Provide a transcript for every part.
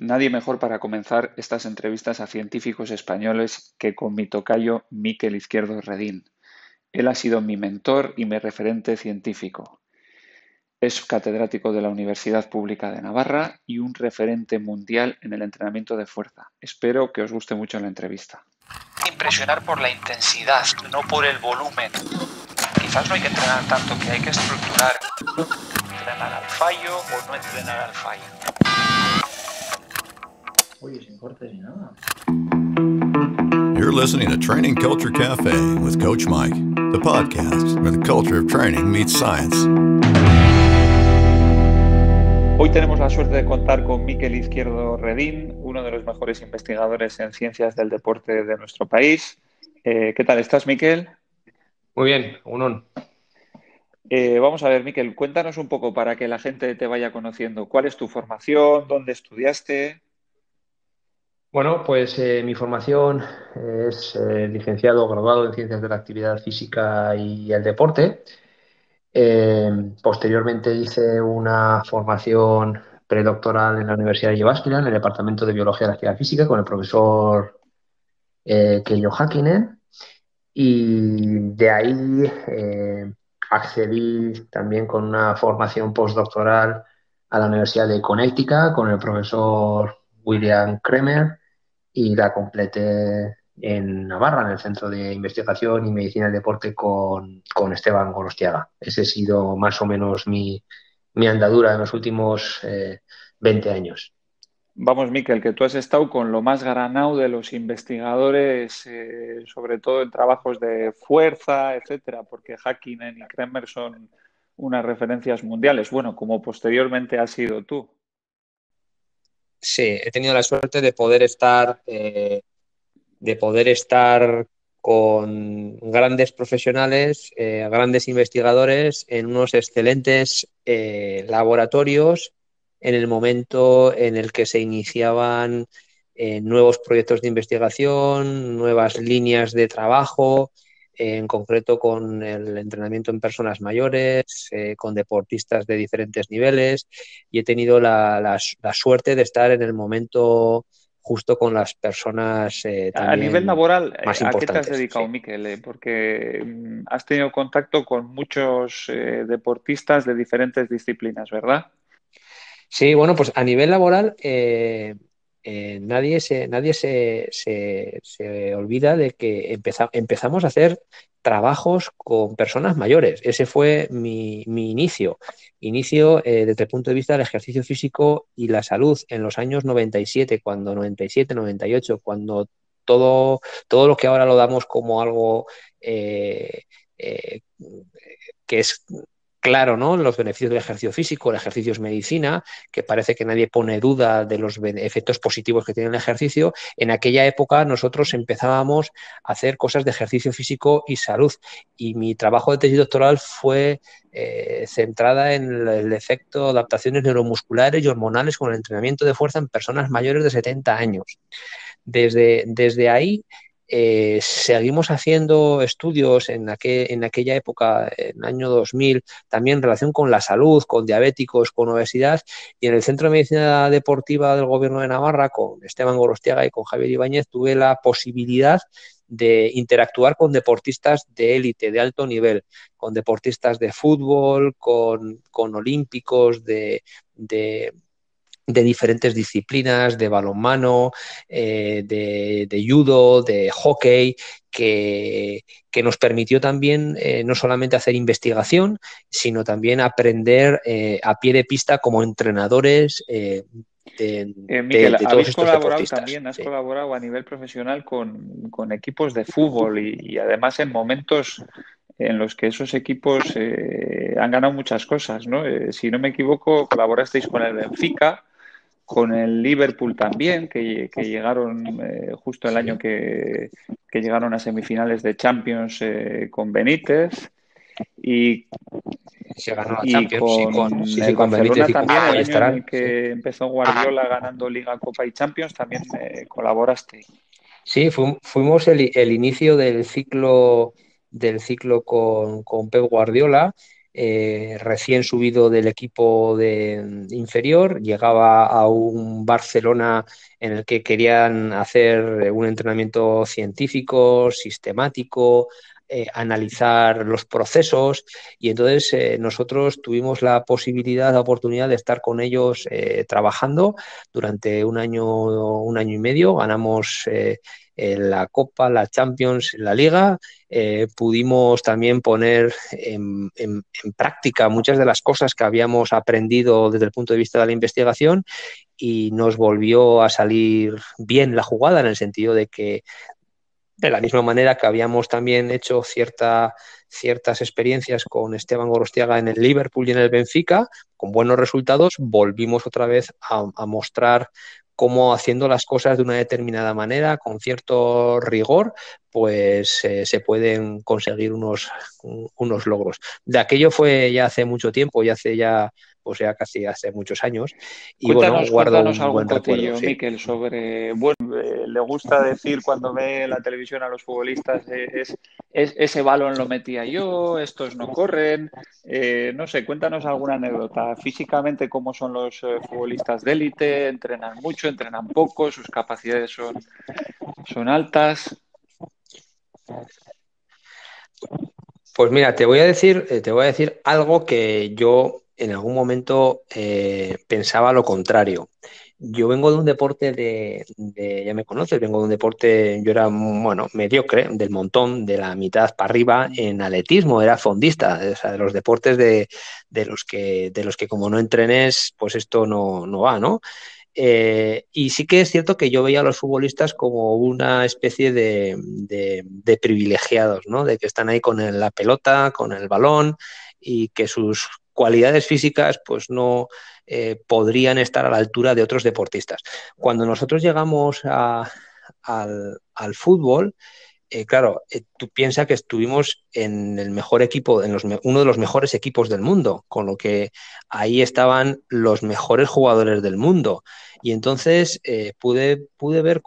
Nadie mejor para comenzar estas entrevistas a científicos españoles que con mi tocayo Miquel Izquierdo Redín. Él ha sido mi mentor y mi referente científico. Es catedrático de la Universidad Pública de Navarra y un referente mundial en el entrenamiento de fuerza. Espero que os guste mucho la entrevista. Impresionar por la intensidad, no por el volumen. Quizás no hay que entrenar tanto, que hay que estructurar. Entrenar al fallo o no entrenar al fallo. Oye, sin cortes ni nada. You're listening to Training Culture Cafe with Coach Mike, the podcast where the culture of training meets science. Hoy tenemos la suerte de contar con Miquel Izquierdo Redín, uno de los mejores investigadores en ciencias del deporte de nuestro país. ¿Qué tal estás, Miquel? Muy bien, Unón. Vamos a ver, Miquel, cuéntanos un poco para que la gente te vaya conociendo. ¿Cuál es tu formación? ¿Dónde estudiaste? Bueno, pues mi formación es licenciado o graduado en Ciencias de la Actividad Física y el Deporte. Posteriormente hice una formación predoctoral en la Universidad de Jyväskylä, en el Departamento de Biología de la Actividad Física, con el profesor Keijo Häkkinen. Y de ahí accedí también con una formación postdoctoral a la Universidad de Connecticut con el profesor William Kremer y la completé en Navarra, en el Centro de Investigación y Medicina del Deporte con Esteban Gorostiaga. Ese ha sido más o menos mi andadura en los últimos 20 años. Vamos, Miquel, que tú has estado con lo más granado de los investigadores, sobre todo en trabajos de fuerza, etcétera, porque Häkkinen y Kremer son unas referencias mundiales. Bueno, como posteriormente has sido tú. Sí, he tenido la suerte de poder estar con grandes profesionales, grandes investigadores en unos excelentes laboratorios en el momento en el que se iniciaban nuevos proyectos de investigación, nuevas líneas de trabajo, en concreto con el entrenamiento en personas mayores, con deportistas de diferentes niveles, y he tenido la suerte de estar en el momento justo con las personas A nivel también laboral, más ¿a qué te has importantes. dedicado, Sí. Miquel? Porque has tenido contacto con muchos deportistas de diferentes disciplinas, ¿verdad? Sí, bueno, pues a nivel laboral nadie se olvida de que empezamos a hacer trabajos con personas mayores. Ese fue mi inicio. Inicio desde el punto de vista del ejercicio físico y la salud en los años 97, cuando 97, 98, cuando todo lo que ahora lo damos como algo eh, que es claro, ¿no? Los beneficios del ejercicio físico, el ejercicio es medicina, que parece que nadie pone duda de los efectos positivos que tiene el ejercicio. En aquella época nosotros empezábamos a hacer cosas de ejercicio físico y salud, y mi trabajo de tesis doctoral fue centrada en el efecto de adaptaciones neuromusculares y hormonales con el entrenamiento de fuerza en personas mayores de 70 años. Desde ahí seguimos haciendo estudios en aquella época, en el año 2000, también en relación con la salud, con diabéticos, con obesidad, y en el Centro de Medicina Deportiva del Gobierno de Navarra, con Esteban Gorostiaga y con Javier Ibáñez, tuve la posibilidad de interactuar con deportistas de élite, de alto nivel, con deportistas de fútbol, con olímpicos, de diferentes disciplinas, de balonmano, de judo, de hockey, que nos permitió también no solamente hacer investigación, sino también aprender a pie de pista como entrenadores Miquel, de todos habéis estos colaborado deportistas. también, has Sí. colaborado a nivel profesional con equipos de fútbol y además en momentos en los que esos equipos han ganado muchas cosas, ¿no? Si no me equivoco, colaborasteis con el Benfica, con el Liverpool también, que llegaron justo el año Sí. que llegaron a semifinales de Champions con Benítez y, Se ganó la y Champions, sí, con el con Benítez Barcelona y con también, el año en Estarán. el Sí. que empezó Guardiola ganando Liga, Copa y Champions, también colaboraste. Sí, fuimos el inicio del ciclo con Pep Guardiola. recién subido del equipo inferior, llegaba a un Barcelona en el que querían hacer un entrenamiento científico, sistemático, analizar los procesos, y entonces nosotros tuvimos la posibilidad, la oportunidad de estar con ellos trabajando durante un año y medio. Ganamos la Copa, la Champions, la Liga. Pudimos también poner en práctica muchas de las cosas que habíamos aprendido desde el punto de vista de la investigación, y nos volvió a salir bien la jugada, en el sentido de que, de la misma manera que habíamos también hecho ciertas experiencias con Esteban Gorostiaga en el Liverpool y en el Benfica, con buenos resultados, volvimos otra vez a mostrar cómo, haciendo las cosas de una determinada manera, con cierto rigor, pues se pueden conseguir unos logros. De aquello fue ya hace mucho tiempo, pues ya casi hace muchos años, y bueno, guardo Cuéntanos un algún buen recuerdo, cotillo, sí. Miquel, sobre, bueno, le gusta decir cuando ve la televisión a los futbolistas, ese balón lo metía yo, estos no corren, no sé, cuéntanos alguna anécdota. Físicamente, ¿cómo son los futbolistas de élite? ¿Entrenan mucho, entrenan poco? ¿Sus capacidades son altas? Pues mira, te voy a decir algo que yo en algún momento pensaba lo contrario. Yo vengo de un deporte ya me conoces, vengo de un deporte, yo era, bueno, mediocre, del montón, de la mitad para arriba en atletismo, era fondista, o sea, de los deportes de los que como no entrenes, pues esto no va, ¿no? Y sí que es cierto que yo veía a los futbolistas como una especie de privilegiados, ¿no? De que están ahí con la pelota, con el balón, y que sus cualidades físicas pues no podrían estar a la altura de otros deportistas. Cuando nosotros llegamos al fútbol, claro, tú piensas que estuvimos en el mejor equipo, uno de los mejores equipos del mundo, con lo que ahí estaban los mejores jugadores del mundo. Y entonces pude ver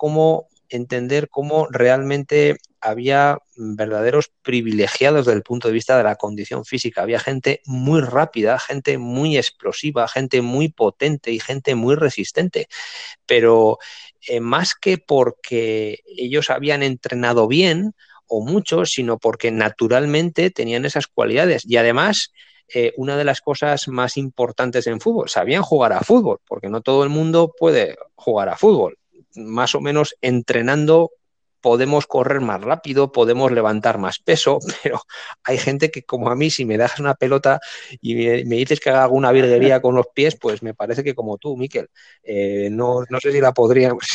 entender cómo realmente había verdaderos privilegiados desde el punto de vista de la condición física. Había gente muy rápida, gente muy explosiva, gente muy potente y gente muy resistente, pero más que porque ellos habían entrenado bien o mucho, sino porque naturalmente tenían esas cualidades. Y además, una de las cosas más importantes en fútbol, sabían jugar a fútbol, porque no todo el mundo puede jugar a fútbol. Más o menos entrenando podemos correr más rápido, podemos levantar más peso, pero hay gente que, como a mí, si me das una pelota y me dices que haga una virguería con los pies, pues me parece que como tú, Miquel, no sé si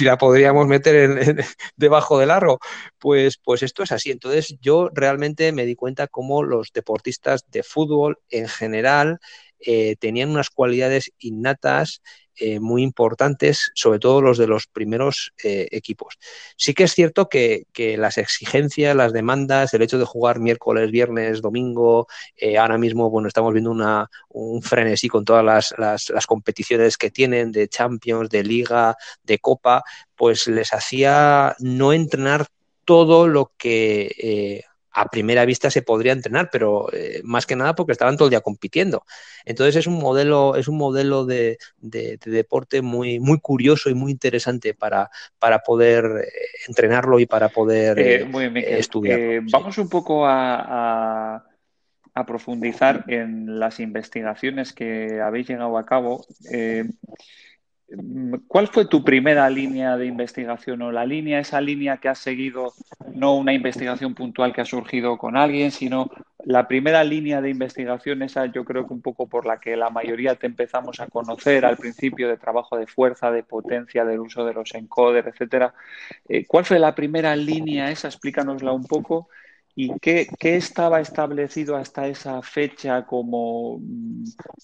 la podríamos meter debajo del aro. Pues esto es así. Entonces yo realmente me di cuenta cómo los deportistas de fútbol en general tenían unas cualidades innatas muy importantes, sobre todo los de los primeros equipos. Sí que es cierto que las exigencias, las demandas, el hecho de jugar miércoles, viernes, domingo, ahora mismo, bueno, estamos viendo un frenesí con todas las competiciones que tienen de Champions, de Liga, de Copa, pues les hacía no entrenar todo lo que a primera vista se podría entrenar, pero más que nada porque estaban todo el día compitiendo. Entonces es un modelo de deporte muy, muy curioso y muy interesante para poder entrenarlo y para poder Muy bien, Miquel. estudiarlo. Sí. Vamos un poco a profundizar en las investigaciones que habéis llegado a cabo. ¿Cuál fue tu primera línea de investigación o esa línea que has seguido, no una investigación puntual que ha surgido con alguien, sino la primera línea de investigación, esa yo creo que un poco por la que la mayoría te empezamos a conocer al principio, de trabajo de fuerza, de potencia, del uso de los encoders, etcétera? ¿Cuál fue la primera línea esa? Explícanosla un poco. ¿Y qué estaba establecido hasta esa fecha como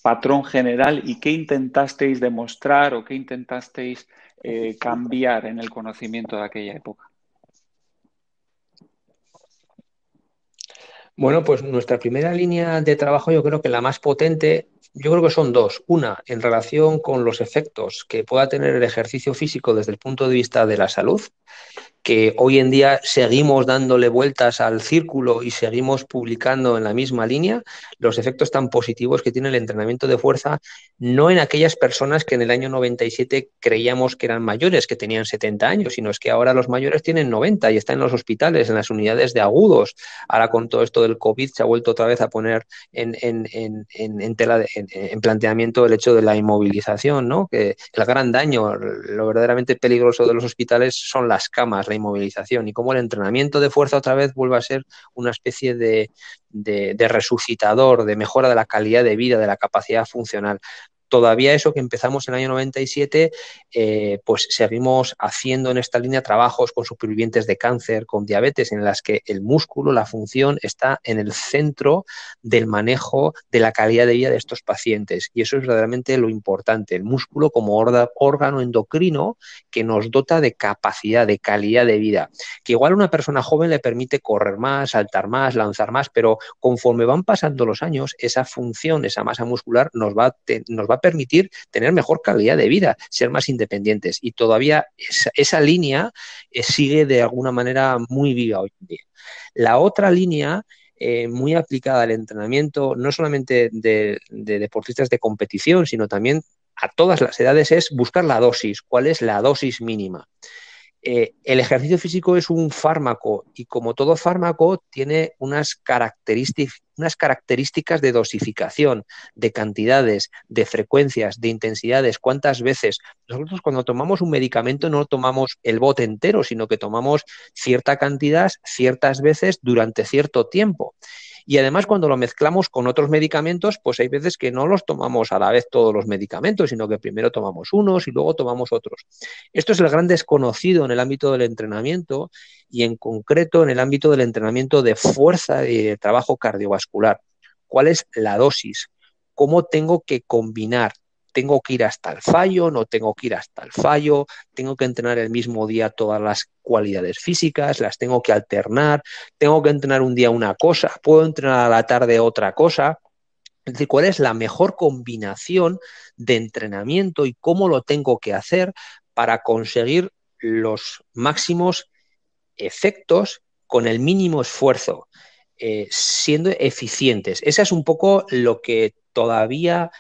patrón general y qué intentasteis demostrar o qué intentasteis cambiar en el conocimiento de aquella época? Bueno, pues nuestra primera línea de trabajo, yo creo que la más potente, yo creo que son dos. Una, en relación con los efectos que pueda tener el ejercicio físico desde el punto de vista de la salud, que hoy en día seguimos dándole vueltas al círculo y seguimos publicando en la misma línea, los efectos tan positivos que tiene el entrenamiento de fuerza, no en aquellas personas que en el año 97 creíamos que eran mayores, que tenían 70 años, sino es que ahora los mayores tienen 90 y están en los hospitales, en las unidades de agudos. Ahora con todo esto del COVID se ha vuelto otra vez a poner en planteamiento el hecho de la inmovilización, ¿no? Que el gran daño, lo verdaderamente peligroso de los hospitales son las camas, la inmovilización, y cómo el entrenamiento de fuerza otra vez vuelve a ser una especie de resucitador, de mejora de la calidad de vida, de la capacidad funcional. Todavía eso que empezamos en el año 97, pues seguimos haciendo en esta línea trabajos con supervivientes de cáncer, con diabetes, en las que el músculo, la función, está en el centro del manejo de la calidad de vida de estos pacientes. Y eso es verdaderamente lo importante, el músculo como órgano endocrino que nos dota de capacidad, de calidad de vida. Que igual a una persona joven le permite correr más, saltar más, lanzar más, pero conforme van pasando los años, esa función, esa masa muscular nos va a permitir tener mejor calidad de vida, ser más independientes. Y todavía esa línea sigue de alguna manera muy viva hoy en día. La otra línea muy aplicada al entrenamiento, no solamente de deportistas de competición, sino también a todas las edades, es buscar la dosis. ¿Cuál es la dosis mínima? El ejercicio físico es un fármaco y como todo fármaco tiene unas características de dosificación, de cantidades, de frecuencias, de intensidades, cuántas veces. Nosotros cuando tomamos un medicamento no tomamos el bote entero, sino que tomamos cierta cantidad ciertas veces durante cierto tiempo. Y además cuando lo mezclamos con otros medicamentos, pues hay veces que no los tomamos a la vez todos los medicamentos, sino que primero tomamos unos y luego tomamos otros. Esto es el gran desconocido en el ámbito del entrenamiento y en concreto en el ámbito del entrenamiento de fuerza y de trabajo cardiovascular. ¿Cuál es la dosis? ¿Cómo tengo que combinar? ¿Tengo que ir hasta el fallo? ¿No tengo que ir hasta el fallo? ¿Tengo que entrenar el mismo día todas las cualidades físicas? ¿Las tengo que alternar? ¿Tengo que entrenar un día una cosa? ¿Puedo entrenar a la tarde otra cosa? Es decir, ¿cuál es la mejor combinación de entrenamiento y cómo lo tengo que hacer para conseguir los máximos efectos con el mínimo esfuerzo, siendo eficientes? Esa es un poco lo que todavía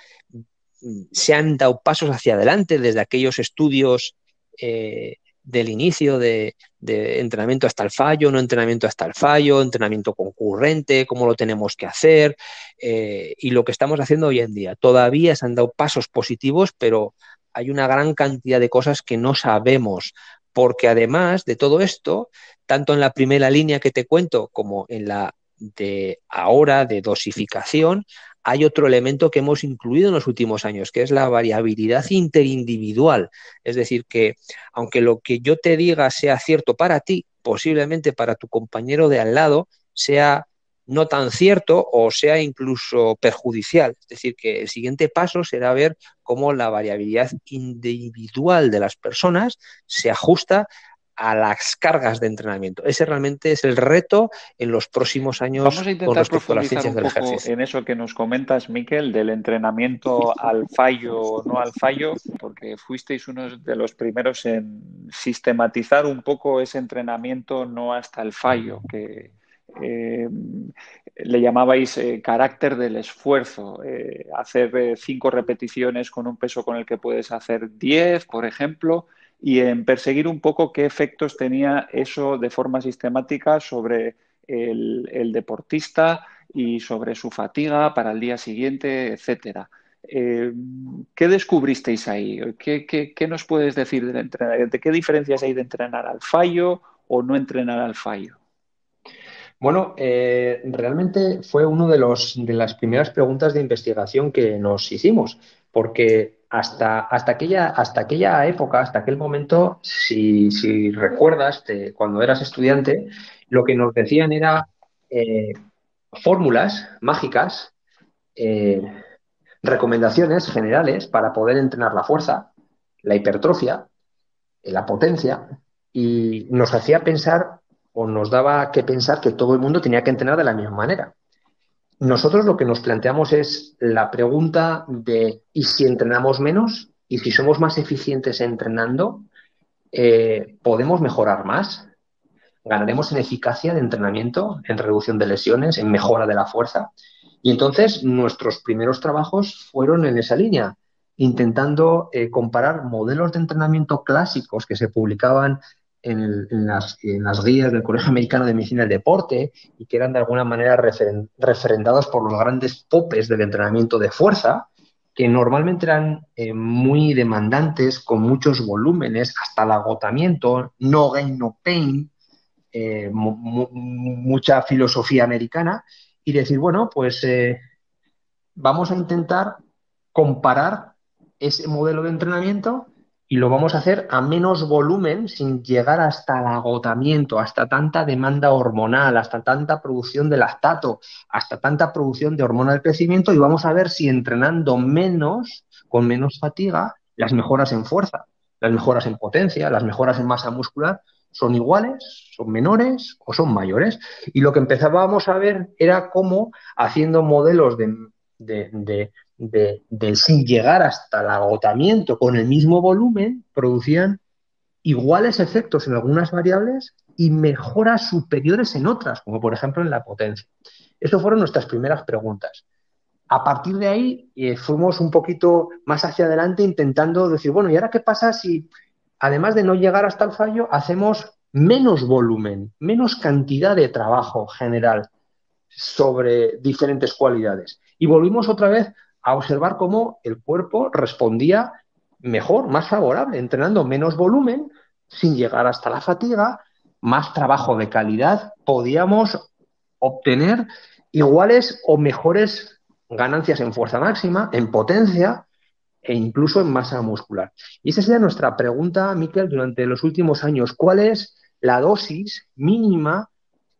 se han dado pasos hacia adelante desde aquellos estudios del inicio de entrenamiento hasta el fallo, no entrenamiento hasta el fallo, entrenamiento concurrente, cómo lo tenemos que hacer, y lo que estamos haciendo hoy en día. Todavía se han dado pasos positivos, pero hay una gran cantidad de cosas que no sabemos, porque además de todo esto, tanto en la primera línea que te cuento como en la de ahora de dosificación, hay otro elemento que hemos incluido en los últimos años, que es la variabilidad interindividual. Es decir, que aunque lo que yo te diga sea cierto para ti, posiblemente para tu compañero de al lado sea no tan cierto o sea incluso perjudicial. Es decir, que el siguiente paso será ver cómo la variabilidad individual de las personas se ajusta a las cargas de entrenamiento. Ese realmente es el reto en los próximos años. Vamos a intentar profundizar un poco ejercicio. en eso que nos comentas, Miquel, del entrenamiento al fallo o no al fallo, porque fuisteis uno de los primeros en sistematizar un poco ese entrenamiento no hasta el fallo, que le llamabais carácter del esfuerzo, hacer 5 repeticiones con un peso con el que puedes hacer 10, por ejemplo, y en perseguir un poco qué efectos tenía eso de forma sistemática sobre el deportista y sobre su fatiga para el día siguiente, etcétera. ¿Qué descubristeis ahí? ¿Qué nos puedes decir del entrenamiento? ¿De qué diferencias hay de entrenar al fallo o no entrenar al fallo? Bueno, realmente fue una de las primeras preguntas de investigación que nos hicimos, porque hasta aquella época, hasta aquel momento, si recuerdas, cuando eras estudiante, lo que nos decían era fórmulas mágicas, eh, recomendaciones generales para poder entrenar la fuerza, la hipertrofia, la potencia, y nos hacía pensar o nos daba que pensar que todo el mundo tenía que entrenar de la misma manera. Nosotros lo que nos planteamos es la pregunta de ¿y si entrenamos menos? ¿Y si somos más eficientes entrenando? ¿Podemos mejorar más? ganaremos en eficacia de entrenamiento, en reducción de lesiones, en mejora de la fuerza. Y entonces nuestros primeros trabajos fueron en esa línea, intentando comparar modelos de entrenamiento clásicos que se publicaban en las guías del Colegio Americano de Medicina del Deporte y que eran de alguna manera referendados por los grandes popes del entrenamiento de fuerza, que normalmente eran muy demandantes, con muchos volúmenes, hasta el agotamiento, no gain, no pain, mucha filosofía americana, y decir, bueno, pues vamos a intentar comparar ese modelo de entrenamiento y lo vamos a hacer a menos volumen, sin llegar hasta el agotamiento, hasta tanta demanda hormonal, hasta tanta producción de lactato, hasta tanta producción de hormona del crecimiento, y vamos a ver si entrenando menos, con menos fatiga, las mejoras en fuerza, las mejoras en potencia, las mejoras en masa muscular son iguales, son menores o son mayores. Y lo que empezábamos a ver era cómo, haciendo modelos sin llegar hasta el agotamiento con el mismo volumen, producían iguales efectos en algunas variables y mejoras superiores en otras, como por ejemplo en la potencia. Esas fueron nuestras primeras preguntas. A partir de ahí fuimos un poquito más hacia adelante intentando decir, bueno, ¿y ahora qué pasa si, además de no llegar hasta el fallo, hacemos menos volumen, menos cantidad de trabajo general sobre diferentes cualidades? Y volvimos otra vez a observar cómo el cuerpo respondía mejor, más favorable, entrenando menos volumen, sin llegar hasta la fatiga, más trabajo de calidad, podíamos obtener iguales o mejores ganancias en fuerza máxima, en potencia e incluso en masa muscular. Y esa sería nuestra pregunta, Miquel, durante los últimos años. ¿Cuál es la dosis mínima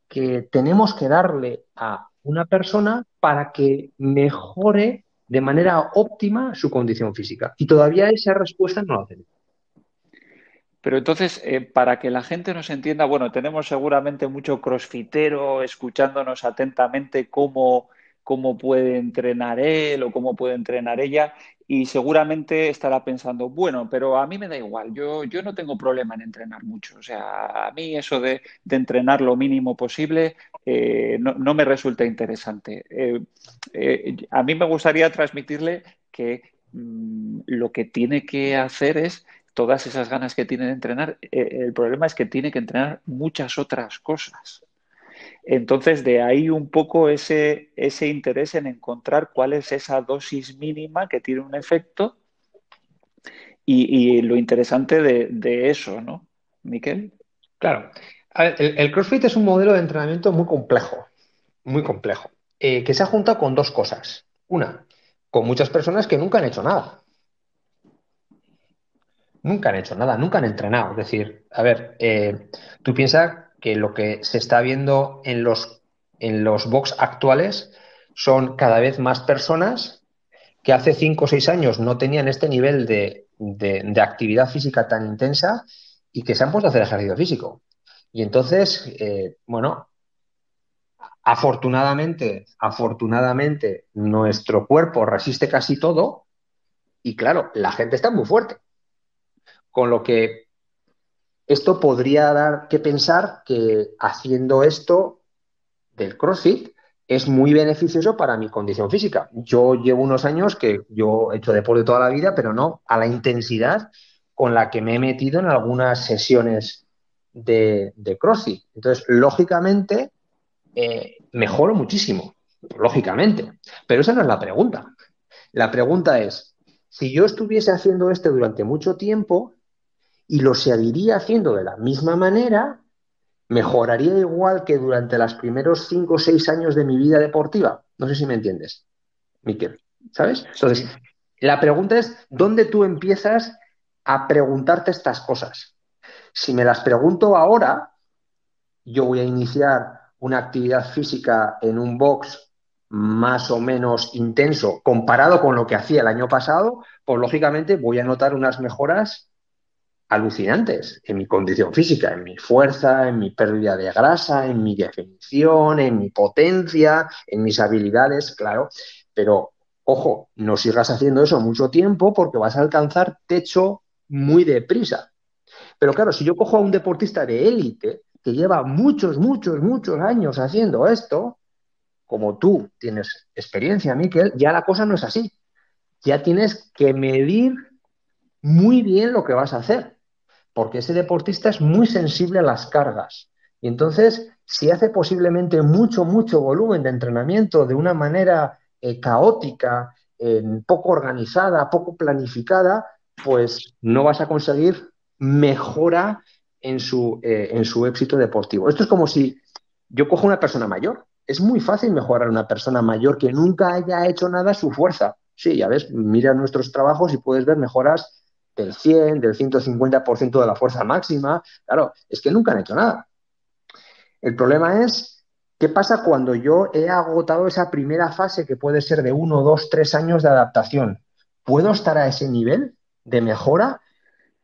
que tenemos que darle a una persona para que mejore de manera óptima su condición física? Y todavía esa respuesta no la tenemos. Pero entonces, para que la gente nos entienda, bueno, tenemos seguramente mucho crossfitero escuchándonos atentamente cómo puede entrenar él o cómo puede entrenar ella, y seguramente estará pensando, bueno, pero a mí me da igual, yo no tengo problema en entrenar mucho. O sea, a mí eso de entrenar lo mínimo posible no me resulta interesante. A mí me gustaría transmitirle que lo que tiene que hacer es todas esas ganas que tiene de entrenar. El problema es que tiene que entrenar muchas otras cosas. Entonces, de ahí un poco ese interés en encontrar cuál es esa dosis mínima que tiene un efecto y lo interesante de eso, ¿no, Miquel? Claro. A ver, el CrossFit es un modelo de entrenamiento muy complejo, que se ha juntado con dos cosas. Una, con muchas personas que nunca han hecho nada. Nunca han hecho nada, nunca han entrenado. Es decir, a ver, tú piensas que lo que se está viendo en los box actuales son cada vez más personas que hace 5 o 6 años no tenían este nivel de actividad física tan intensa y que se han puesto a hacer ejercicio físico. Y entonces, bueno, afortunadamente, nuestro cuerpo resiste casi todo y claro, la gente está muy fuerte. Con lo que esto podría dar que pensar que haciendo esto del CrossFit es muy beneficioso para mi condición física. Yo llevo unos años que yo he hecho deporte toda la vida, pero no a la intensidad con la que me he metido en algunas sesiones de CrossFit. Entonces, lógicamente, mejoro muchísimo, lógicamente. Pero esa no es la pregunta. La pregunta es, si yo estuviese haciendo esto durante mucho tiempo y lo seguiría haciendo de la misma manera, ¿mejoraría igual que durante los primeros 5 o 6 años de mi vida deportiva? No sé si me entiendes, Miquel, ¿sabes? Entonces, la pregunta es, ¿dónde tú empiezas a preguntarte estas cosas? Si me las pregunto ahora, yo voy a iniciar una actividad física en un box más o menos intenso comparado con lo que hacía el año pasado, pues lógicamente voy a notar unas mejoras alucinantes en mi condición física, en mi fuerza, en mi pérdida de grasa, en mi definición, en mi potencia, en mis habilidades, claro. Pero, ojo, no sigas haciendo eso mucho tiempo porque vas a alcanzar techo muy deprisa. Pero claro, si yo cojo a un deportista de élite, que lleva muchos, muchos, muchos años haciendo esto, como tú tienes experiencia, Miquel, ya la cosa no es así. Ya tienes que medir muy bien lo que vas a hacer, porque ese deportista es muy sensible a las cargas. Y entonces, si hace posiblemente mucho, mucho volumen de entrenamiento de una manera caótica, poco organizada, poco planificada, pues no vas a conseguir mejora en su éxito deportivo. Esto es como si yo cojo una persona mayor. Es muy fácil mejorar a una persona mayor que nunca haya hecho nada a su fuerza. Sí, ya ves, mira nuestros trabajos y puedes ver mejoras del 100, del 150% de la fuerza máxima. Claro, es que nunca han hecho nada. El problema es, ¿qué pasa cuando yo he agotado esa primera fase que puede ser de 1, 2, 3 años de adaptación? ¿Puedo estar a ese nivel de mejora?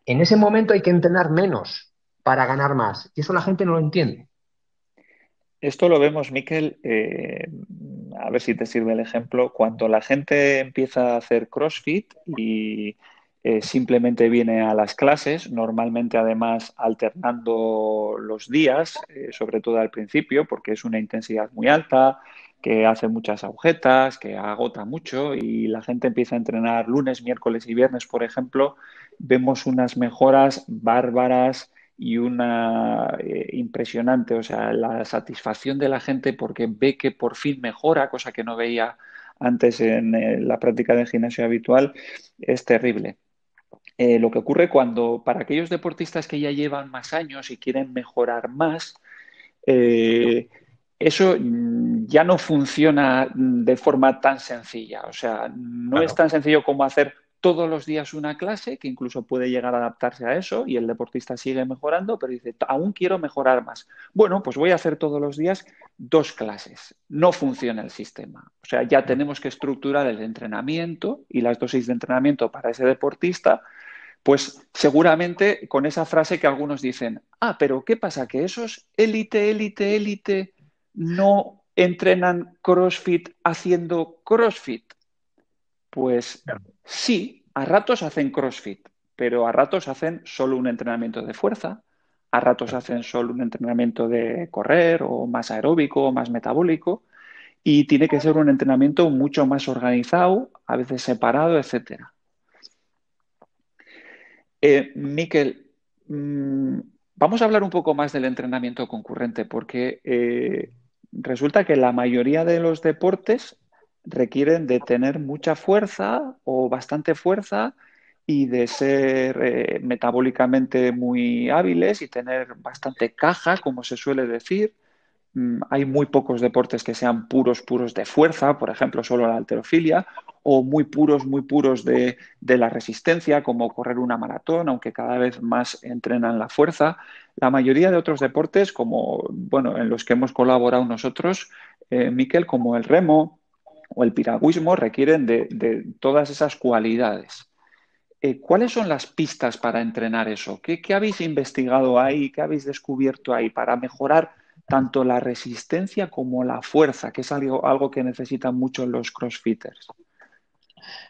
En ese momento hay que entrenar menos para ganar más. Y eso la gente no lo entiende. Esto lo vemos, Miquel, a ver si te sirve el ejemplo, cuando la gente empieza a hacer CrossFit y simplemente viene a las clases, normalmente además alternando los días, sobre todo al principio, porque es una intensidad muy alta, que hace muchas agujetas, que agota mucho y la gente empieza a entrenar lunes, miércoles y viernes, por ejemplo, vemos unas mejoras bárbaras y una impresionante, o sea, la satisfacción de la gente porque ve que por fin mejora, cosa que no veía antes en la práctica del gimnasio habitual, es terrible. Lo que ocurre cuando, para aquellos deportistas que ya llevan más años y quieren mejorar más, eh, eso ya no funciona de forma tan sencilla. O sea, no es Claro. tan sencillo como hacer todos los días una clase, que incluso puede llegar a adaptarse a eso y el deportista sigue mejorando, pero dice, aún quiero mejorar más. Bueno, pues voy a hacer todos los días 2 clases. No funciona el sistema. O sea, ya tenemos que estructurar el entrenamiento y las dosis de entrenamiento para ese deportista pues seguramente con esa frase que algunos dicen, pero ¿qué pasa? ¿Que esos élite no entrenan CrossFit haciendo CrossFit? Pues sí, a ratos hacen CrossFit, pero a ratos hacen solo un entrenamiento de fuerza, a ratos hacen solo un entrenamiento de correr o más aeróbico o más metabólico y tiene que ser un entrenamiento mucho más organizado, a veces separado, etcétera. Miquel, vamos a hablar un poco más del entrenamiento concurrente, porque resulta que la mayoría de los deportes requieren de tener mucha fuerza o bastante fuerza y de ser metabólicamente muy hábiles y tener bastante caja, como se suele decir. Hay muy pocos deportes que sean puros, puros de fuerza, por ejemplo, solo la halterofilia, o muy puros de la resistencia, como correr una maratón, aunque cada vez más entrenan la fuerza. La mayoría de otros deportes, como, bueno, en los que hemos colaborado nosotros, Miquel, como el remo o el piragüismo, requieren de todas esas cualidades. ¿Cuáles son las pistas para entrenar eso? ¿Qué habéis investigado ahí? ¿Qué habéis descubierto ahí para mejorar tanto la resistencia como la fuerza, que es algo que necesitan mucho los crossfitters?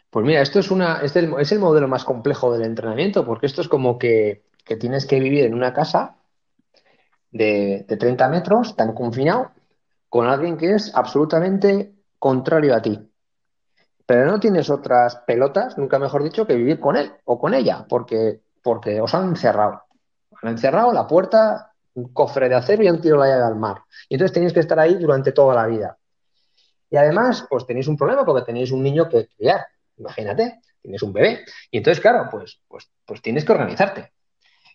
Pues mira, es el modelo más complejo del entrenamiento, porque esto es como que tienes que vivir en una casa de 30 metros, tan confinado, con alguien que es absolutamente contrario a ti. Pero no tienes otras pelotas, nunca mejor dicho, que vivir con él o con ella, porque os han encerrado. Han encerrado la puerta, un cofre de acero y han tirado la llave al mar. Y entonces tenéis que estar ahí durante toda la vida. Y además, pues tenéis un problema porque tenéis un niño que criar. Imagínate, tienes un bebé. Y entonces, claro, pues tienes que organizarte.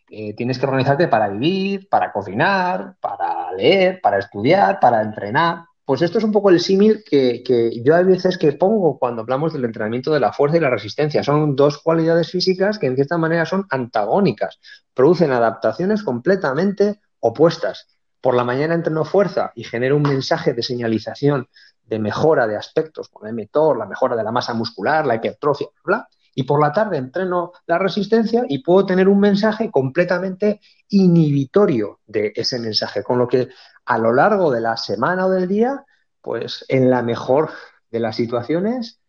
Tienes que organizarte para vivir, para cocinar, para leer, para estudiar, para entrenar. Pues esto es un poco el símil que yo hay veces que pongo cuando hablamos del entrenamiento de la fuerza y la resistencia. Son dos cualidades físicas que en cierta manera son antagónicas, producen adaptaciones completamente opuestas. Por la mañana entreno fuerza y genero un mensaje de señalización de mejora de aspectos, como el mTOR, la mejora de la masa muscular, la hipertrofia, bla. Y por la tarde entreno la resistencia y puedo tener un mensaje completamente inhibitorio de ese mensaje. Con lo que a lo largo de la semana o del día, pues en la mejor de las situaciones,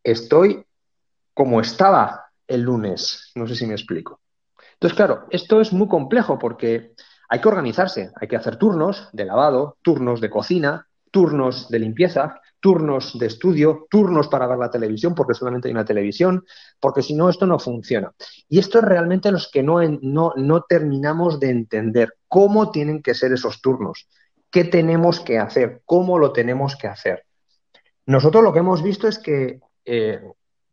estoy como estaba el lunes. No sé si me explico. Entonces, claro, esto es muy complejo porque hay que organizarse, hay que hacer turnos de lavado, turnos de cocina, turnos de limpieza, turnos de estudio, turnos para ver la televisión, porque solamente hay una televisión, porque si no, esto no funciona. Y esto es realmente los que no terminamos de entender cómo tienen que ser esos turnos, qué tenemos que hacer, cómo lo tenemos que hacer. Nosotros lo que hemos visto es que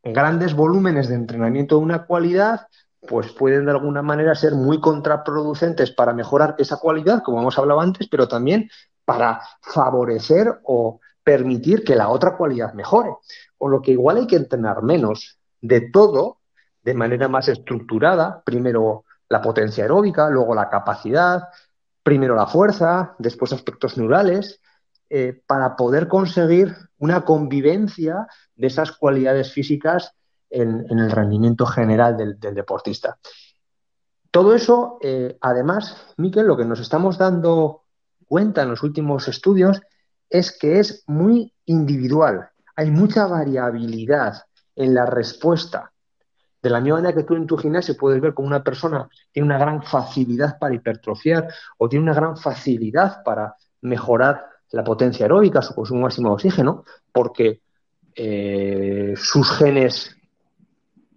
grandes volúmenes de entrenamiento de una cualidad pues pueden de alguna manera ser muy contraproducentes para mejorar esa cualidad, como hemos hablado antes, pero también para favorecer o permitir que la otra cualidad mejore. Con lo que igual hay que entrenar menos de todo, de manera más estructurada, primero la potencia aeróbica, luego la capacidad, primero la fuerza, después aspectos neurales, para poder conseguir una convivencia de esas cualidades físicas en el rendimiento general del deportista. Todo eso, además, Miquel, lo que nos estamos dando cuenta en los últimos estudios es que es muy individual. Hay mucha variabilidad en la respuesta. De la misma manera que tú en tu gimnasio puedes ver cómo una persona tiene una gran facilidad para hipertrofiar o tiene una gran facilidad para mejorar la potencia aeróbica, su consumo máximo de oxígeno, porque sus genes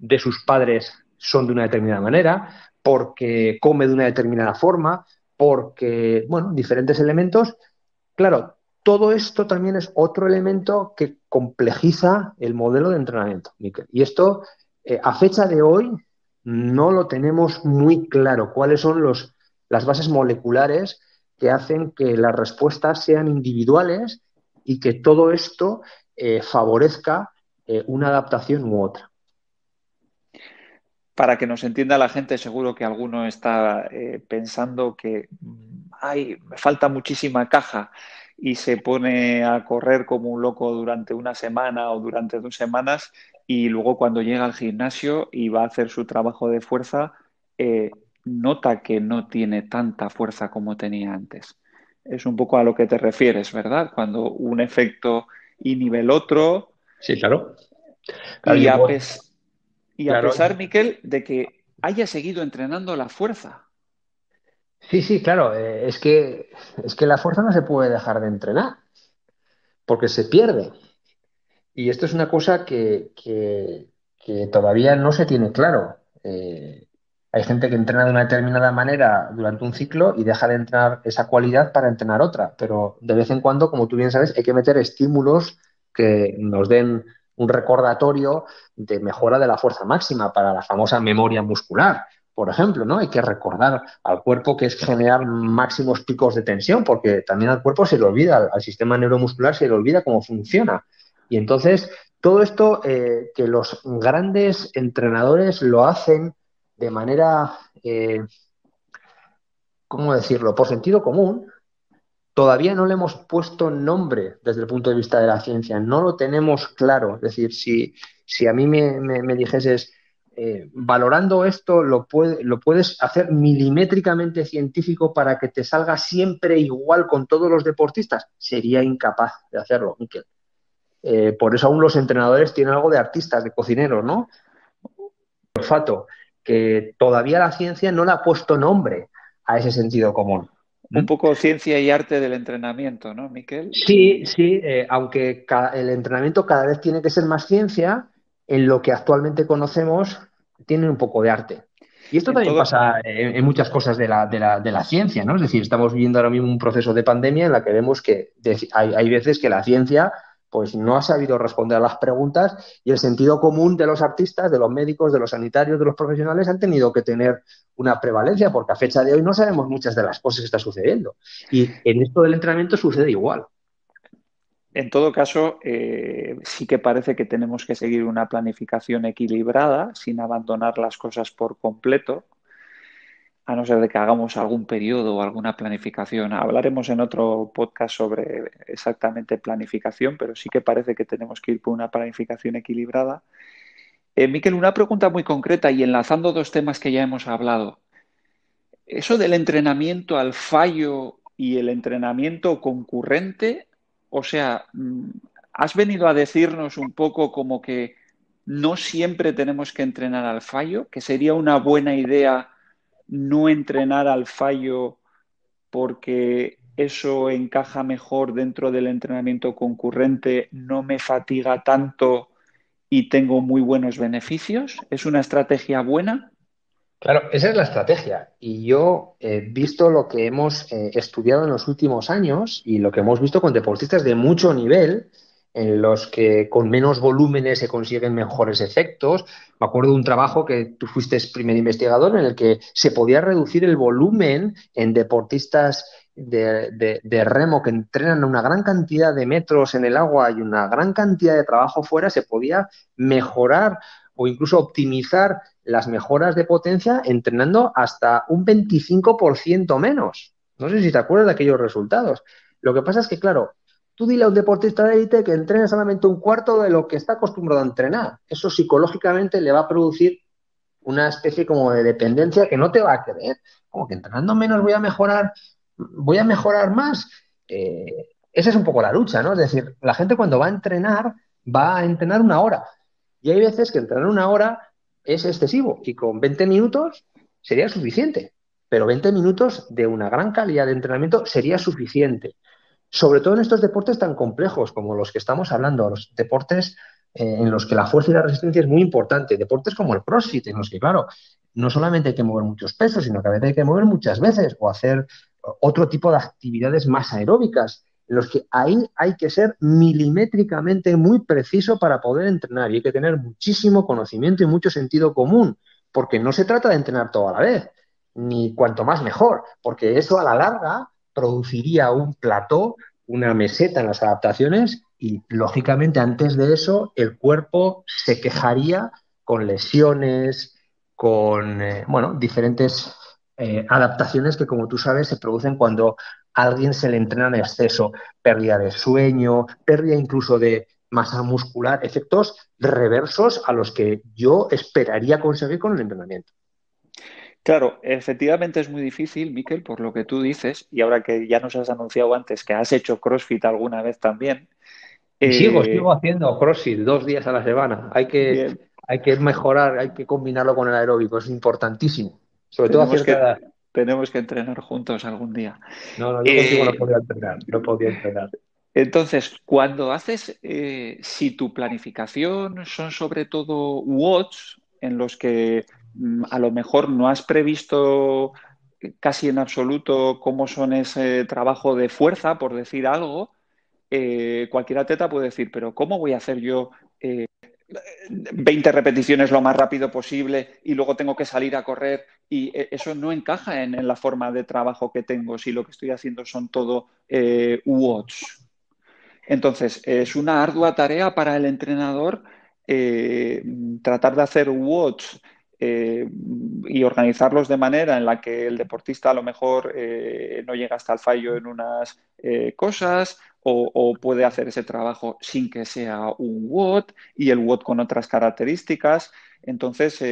de sus padres son de una determinada manera, porque come de una determinada forma, porque, bueno, diferentes elementos. Claro, todo esto también es otro elemento que complejiza el modelo de entrenamiento, Miquel. Y esto, a fecha de hoy, no lo tenemos muy claro cuáles son las bases moleculares que hacen que las respuestas sean individuales y que todo esto favorezca una adaptación u otra. Para que nos entienda la gente, seguro que alguno está pensando que ay, me falta muchísima caja y se pone a correr como un loco durante una semana o durante 2 semanas y luego cuando llega al gimnasio y va a hacer su trabajo de fuerza, nota que no tiene tanta fuerza como tenía antes. Es un poco a lo que te refieres, ¿verdad? Cuando un efecto inhibe el otro Sí, claro. Claro, y yo a, puedo, pes- y a claro. pesar, Miquel, de que haya seguido entrenando la fuerza. Sí, claro. Es que la fuerza no se puede dejar de entrenar porque se pierde. Y esto es una cosa que todavía no se tiene claro. Hay gente que entrena de una determinada manera durante un ciclo y deja de entrenar esa cualidad para entrenar otra. Pero de vez en cuando, como tú bien sabes, hay que meter estímulos que nos den un recordatorio de mejora de la fuerza máxima para la famosa memoria muscular. Por ejemplo, ¿no? Hay que recordar al cuerpo que es generar máximos picos de tensión, porque también al cuerpo se le olvida, al sistema neuromuscular se le olvida cómo funciona. Y entonces, todo esto que los grandes entrenadores lo hacen de manera, ¿cómo decirlo?, por sentido común, todavía no le hemos puesto nombre desde el punto de vista de la ciencia, no lo tenemos claro. Es decir, si a mí me dijeses, valorando esto, lo puedes hacer milimétricamente científico para que te salga siempre igual con todos los deportistas, sería incapaz de hacerlo, Miquel. Por eso aún los entrenadores tienen algo de artistas, de cocineros, ¿no? Olfato, que todavía la ciencia no le ha puesto nombre a ese sentido común. Un poco ciencia y arte del entrenamiento, ¿no, Miquel? Sí, aunque el entrenamiento cada vez tiene que ser más ciencia, en lo que actualmente conocemos tiene un poco de arte. Y esto En también todo, pasa en muchas cosas de la ciencia, ¿no? Es decir, estamos viviendo ahora mismo un proceso de pandemia en la que vemos que hay veces que la ciencia pues no ha sabido responder a las preguntas y el sentido común de los artistas, de los médicos, de los sanitarios, de los profesionales han tenido que tener una prevalencia porque a fecha de hoy no sabemos muchas de las cosas que están sucediendo. Y en esto del entrenamiento sucede igual. en todo caso, sí que parece que tenemos que seguir una planificación equilibrada sin abandonar las cosas por completo, a no ser de que hagamos algún periodo o alguna planificación. Hablaremos en otro podcast sobre exactamente planificación, pero sí que parece que tenemos que ir por una planificación equilibrada. Miquel, una pregunta muy concreta y enlazando dos temas que ya hemos hablado. Eso del entrenamiento al fallo y el entrenamiento concurrente, o sea, has venido a decirnos un poco como que no siempre tenemos que entrenar al fallo, que sería una buena idea no entrenar al fallo porque eso encaja mejor dentro del entrenamiento concurrente, no me fatiga tanto y tengo muy buenos beneficios? ¿Es una estrategia buena? Claro, esa es la estrategia. Y yo he visto lo que hemos estudiado en los últimos años y lo que hemos visto con deportistas de mucho nivel, en los que con menos volúmenes se consiguen mejores efectos. Me acuerdo de un trabajo que tú fuiste primer investigador en el que se podía reducir el volumen en deportistas de remo que entrenan una gran cantidad de metros en el agua y una gran cantidad de trabajo fuera, se podía mejorar o incluso optimizar las mejoras de potencia entrenando hasta un 25% menos. No sé si te acuerdas de aquellos resultados. Lo que pasa es que, claro, tú dile a un deportista de élite que entrene solamente un cuarto de lo que está acostumbrado a entrenar. Eso psicológicamente le va a producir una especie como de dependencia que no te va a creer. Como que entrenando menos voy a mejorar más. Esa es un poco la lucha, ¿no? Es decir, la gente cuando va a entrenar una hora. Y hay veces que entrenar una hora es excesivo y con 20 minutos sería suficiente. Pero 20 minutos de una gran calidad de entrenamiento sería suficiente. Sobre todo en estos deportes tan complejos como los que estamos hablando, los deportes en los que la fuerza y la resistencia es muy importante, deportes como el CrossFit, en los que, claro, no solamente hay que mover muchos pesos, sino que a veces hay que mover muchas veces o hacer otro tipo de actividades más aeróbicas, en los que ahí hay que ser milimétricamente muy preciso para poder entrenar y hay que tener muchísimo conocimiento y mucho sentido común, porque no se trata de entrenar todo a la vez, ni cuanto más mejor, porque eso a la larga produciría un plató, una meseta en las adaptaciones y, lógicamente, antes de eso, el cuerpo se quejaría con lesiones, con, bueno, diferentes adaptaciones que, como tú sabes, se producen cuando a alguien se le entrena en exceso, pérdida de sueño, pérdida incluso de masa muscular, efectos reversos a los que yo esperaría conseguir con el entrenamiento. Claro, efectivamente es muy difícil, Miquel, por lo que tú dices, y ahora que ya nos has anunciado antes que has hecho CrossFit alguna vez también. Y sigo eh, haciendo CrossFit 2 días a la semana. Bien, Hay que mejorar, hay que combinarlo con el aeróbico, es importantísimo, sobre todo a tenemos cierta que, edad. tenemos que entrenar juntos algún día. No, no, yo contigo no Eh, podía entrenar, no podía entrenar. entonces, cuando haces, si tu planificación son sobre todo WODs, en los que a lo mejor no has previsto casi en absoluto cómo son ese trabajo de fuerza, por decir algo, cualquier atleta puede decir, pero ¿cómo voy a hacer yo 20 repeticiones lo más rápido posible y luego tengo que salir a correr? Y eso no encaja en la forma de trabajo que tengo si lo que estoy haciendo son todo WODs. Entonces, es una ardua tarea para el entrenador eh, tratar de hacer WODs y organizarlos de manera en la que el deportista a lo mejor no llega hasta el fallo en unas cosas o puede hacer ese trabajo sin que sea un WOD y el WOD con otras características. Entonces,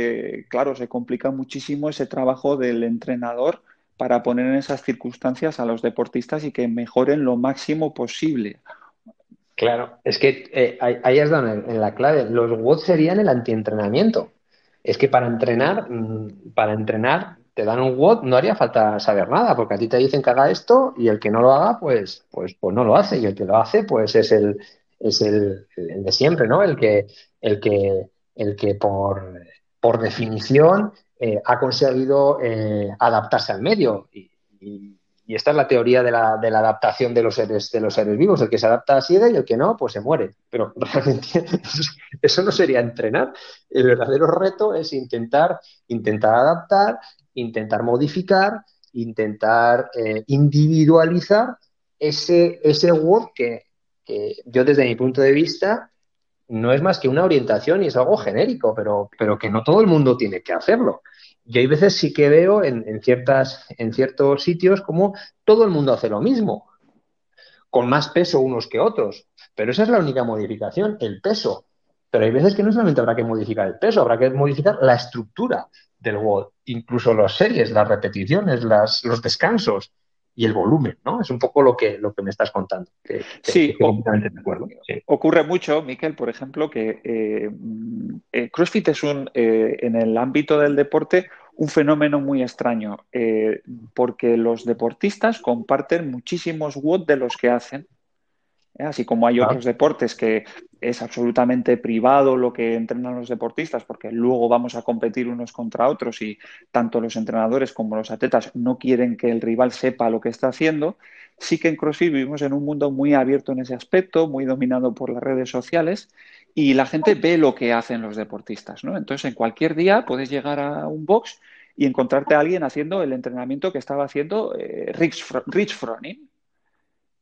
claro, se complica muchísimo ese trabajo del entrenador para poner en esas circunstancias a los deportistas y que mejoren lo máximo posible. Claro, es que ahí has dado en la clave. Los WOD serían el antientrenamiento. Es que para entrenar te dan un WOD, no haría falta saber nada, porque a ti te dicen que haga esto y el que no lo haga, pues no lo hace. Y el que lo hace, pues es el de siempre, ¿no? El que por definición ha conseguido adaptarse al medio. Y esta es la teoría de la adaptación de los seres vivos. El que se adapta sigue y el que no, pues se muere. Pero realmente eso no sería entrenar. El verdadero reto es intentar adaptar, intentar modificar, intentar individualizar ese Word que yo desde mi punto de vista no es más que una orientación y es algo genérico, pero que no todo el mundo tiene que hacerlo. Y hay veces sí que veo en ciertos sitios como todo el mundo hace lo mismo, con más peso unos que otros. Pero esa es la única modificación, el peso. Pero hay veces que no solamente habrá que modificar el peso, habrá que modificar la estructura del WOD, incluso las series, las repeticiones, los descansos y el volumen, ¿no? Es un poco lo que me estás contando, que Sí, estoy completamente de acuerdo. Sí. ocurre mucho, Miquel, por ejemplo, que CrossFit es en el ámbito del deporte un fenómeno muy extraño, porque los deportistas comparten muchísimos WOD de los que hacen. Así como hay Claro. otros deportes que es absolutamente privado lo que entrenan los deportistas, porque luego vamos a competir unos contra otros y tanto los entrenadores como los atletas no quieren que el rival sepa lo que está haciendo. Sí que en CrossFit vivimos en un mundo muy abierto en ese aspecto, muy dominado por las redes sociales y la gente ve lo que hacen los deportistas, ¿no? Entonces, en cualquier día puedes llegar a un box y encontrarte a alguien haciendo el entrenamiento que estaba haciendo Rich Froning.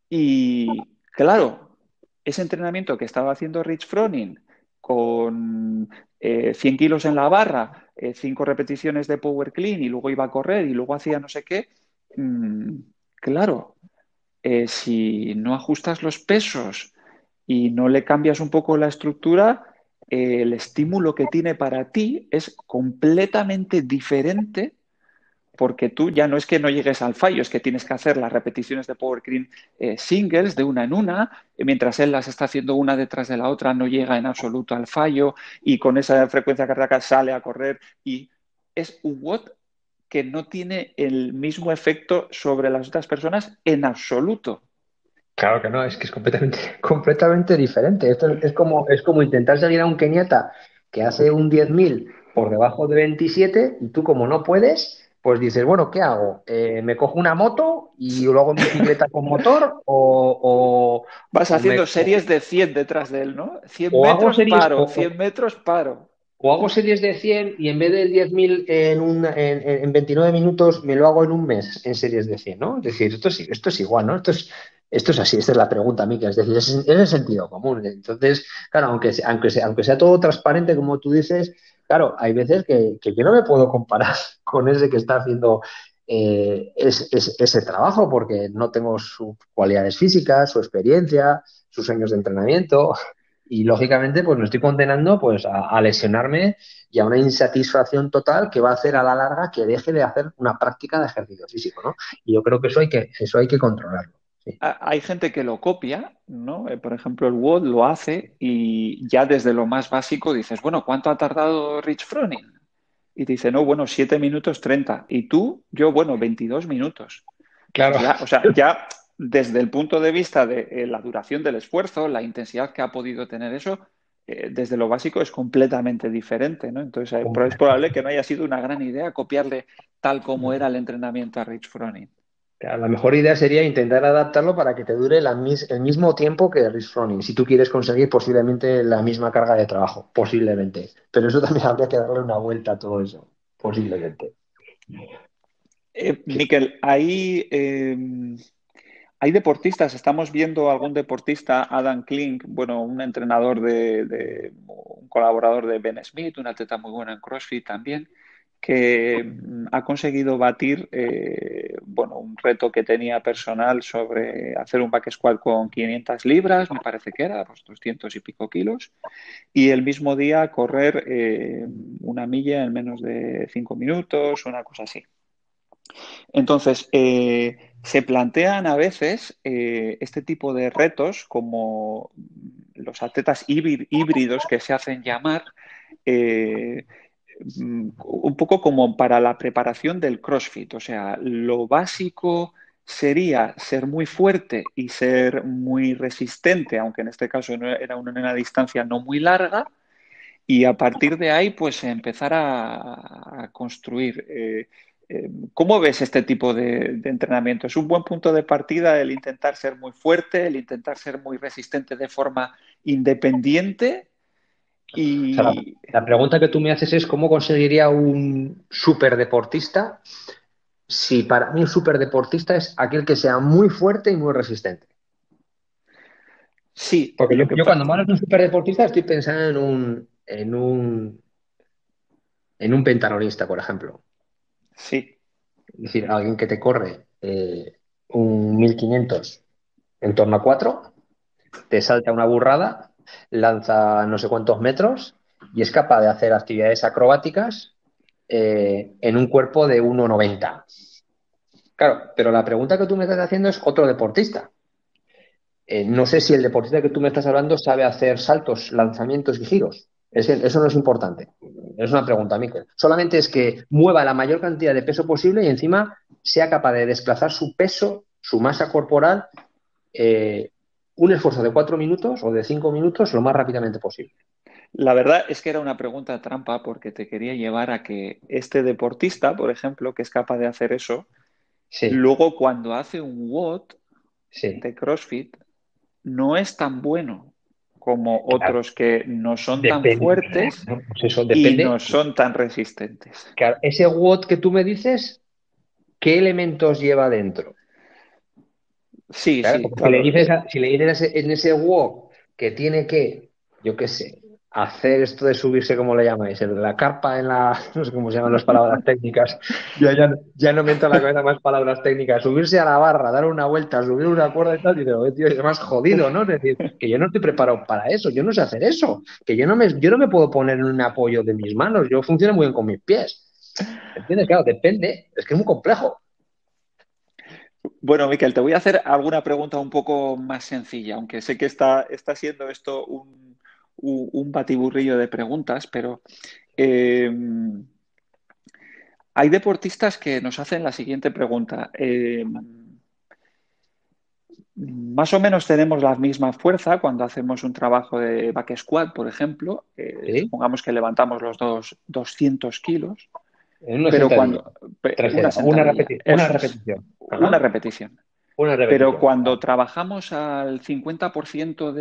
Y claro, ese entrenamiento que estaba haciendo Rich Froning con 100 kilos en la barra, 5 repeticiones de power clean y luego iba a correr y luego hacía no sé qué, mm, claro, si no ajustas los pesos y no le cambias un poco la estructura, el estímulo que tiene para ti es completamente diferente porque tú ya no es que no llegues al fallo, es que tienes que hacer las repeticiones de power clean singles de una en una, mientras él las está haciendo una detrás de la otra, no llega en absoluto al fallo y con esa frecuencia cardíaca sale a correr y es un WOD que no tiene el mismo efecto sobre las otras personas en absoluto. Claro que no, es que es completamente, completamente diferente. Esto es como intentar seguir a un keniata que hace un 10.000 por debajo de 27 y tú como no puedes, pues dices, bueno, ¿qué hago? ¿Me cojo una moto y luego en bicicleta con motor Vas o me, haciendo series de 100 detrás de él, ¿no? 100 o hago metros series paro, 100 metros paro. o hago series de 100 y en vez del 10.000 en 29 minutos me lo hago en un mes en series de 100, ¿no? Es decir, esto es igual, ¿no? Esto es así, esta es la pregunta, Mica. Es decir, es el sentido común. Entonces, claro, aunque sea todo transparente, como tú dices, claro, hay veces que yo no me puedo comparar con ese que está haciendo ese trabajo porque no tengo sus cualidades físicas, su experiencia, sus años de entrenamiento. Y lógicamente, pues me estoy condenando pues a lesionarme y a una insatisfacción total que va a hacer a la larga que deje de hacer una práctica de ejercicio físico, ¿no? Y yo creo que eso hay que controlarlo. Sí. Hay gente que lo copia, ¿no? Por ejemplo, el WOD lo hace y ya desde lo más básico dices, bueno, ¿cuánto ha tardado Rich Froning? Y te dice, no, bueno, 7 minutos 30. Y tú, yo, bueno, 22 minutos. Claro, Pues ya, o sea, ya desde el punto de vista de la duración del esfuerzo, la intensidad que ha podido tener eso, desde lo básico es completamente diferente, ¿no? Entonces, es probable que no haya sido una gran idea copiarle tal como era el entrenamiento a Rich Froning. la mejor idea sería intentar adaptarlo para que te dure el mismo tiempo que el Rich Froning, si tú quieres conseguir posiblemente la misma carga de trabajo, posiblemente. Pero eso también habría que darle una vuelta a todo eso, posiblemente. Que- Miquel, hay deportistas, estamos viendo algún deportista, Adam Klink, bueno, un entrenador un colaborador de Ben Smith, un atleta muy bueno en CrossFit también, que ha conseguido batir, bueno, un reto que tenía personal sobre hacer un back squat con 500 libras, me parece que era, pues 200 y pico kilos, y el mismo día correr una milla en menos de 5 minutos, una cosa así. Entonces, se plantean a veces este tipo de retos como los atletas híbridos que se hacen llamar, eh, un poco como para la preparación del CrossFit. O sea, lo básico sería ser muy fuerte y ser muy resistente, aunque en este caso era una distancia no muy larga, y a partir de ahí, pues empezar a construir. ¿Cómo ves este tipo de entrenamiento? ¿Es un buen punto de partida el intentar ser muy fuerte, el intentar ser muy resistente de forma independiente? O sea, Y la pregunta que tú me haces es cómo conseguiría un superdeportista si para mí un superdeportista es aquel que sea muy fuerte y muy resistente. sí, Porque lo que yo cuando me hablas de un superdeportista estoy pensando en un pentalonista, por ejemplo. sí, Es decir, alguien que te corre un 1500 en torno a 4, te salta una burrada, lanza no sé cuántos metros y es capaz de hacer actividades acrobáticas en un cuerpo de 1,90. Claro, pero la pregunta que tú me estás haciendo es otro deportista. No sé si el deportista que tú me estás hablando sabe hacer saltos, lanzamientos y giros. Eso no es importante. Es una pregunta, Mikel. Solamente es que mueva la mayor cantidad de peso posible y encima sea capaz de desplazar su peso, su masa corporal, eh, un esfuerzo de 4 minutos o de 5 minutos lo más rápidamente posible. La verdad es que era una pregunta trampa porque te quería llevar a que este deportista, por ejemplo, que es capaz de hacer eso, Sí, luego cuando hace un WOD sí, de CrossFit, no es tan bueno como claro. otros que no son tan Depende. fuertes Bueno, pues eso y no depende. son tan resistentes. Claro, ese WOD que tú me dices, ¿qué elementos lleva dentro? Sí, Claro, sí, porque claro. si le dices en ese WOD que tiene que, yo qué sé, hacer esto de subirse, ¿cómo le llamáis? La carpa en la, no sé cómo se llaman las palabras técnicas. Ya no me entra en la cabeza más palabras técnicas. Subirse a la barra, dar una vuelta, subir una cuerda y tal, y digo, tío, es más jodido, ¿no? Es decir, que yo no estoy preparado para eso, yo no sé hacer eso, que yo no me puedo poner en un apoyo de mis manos, yo funciono muy bien con mis pies. ¿Entiendes? Claro, depende, es que es muy complejo. Bueno, Miquel, te voy a hacer alguna pregunta un poco más sencilla, aunque sé que está siendo esto un batiburrillo de preguntas, pero eh, hay deportistas que nos hacen la siguiente pregunta. Más o menos tenemos la misma fuerza cuando hacemos un trabajo de back squat, por ejemplo. ¿Sí? Supongamos que levantamos los dos 200 kilos, En una pero sentadilla. una Trasera, sentadilla, una eso es, repetición. una Ajá, repetición. una Pero repetición. cuando Vale. trabajamos al 50%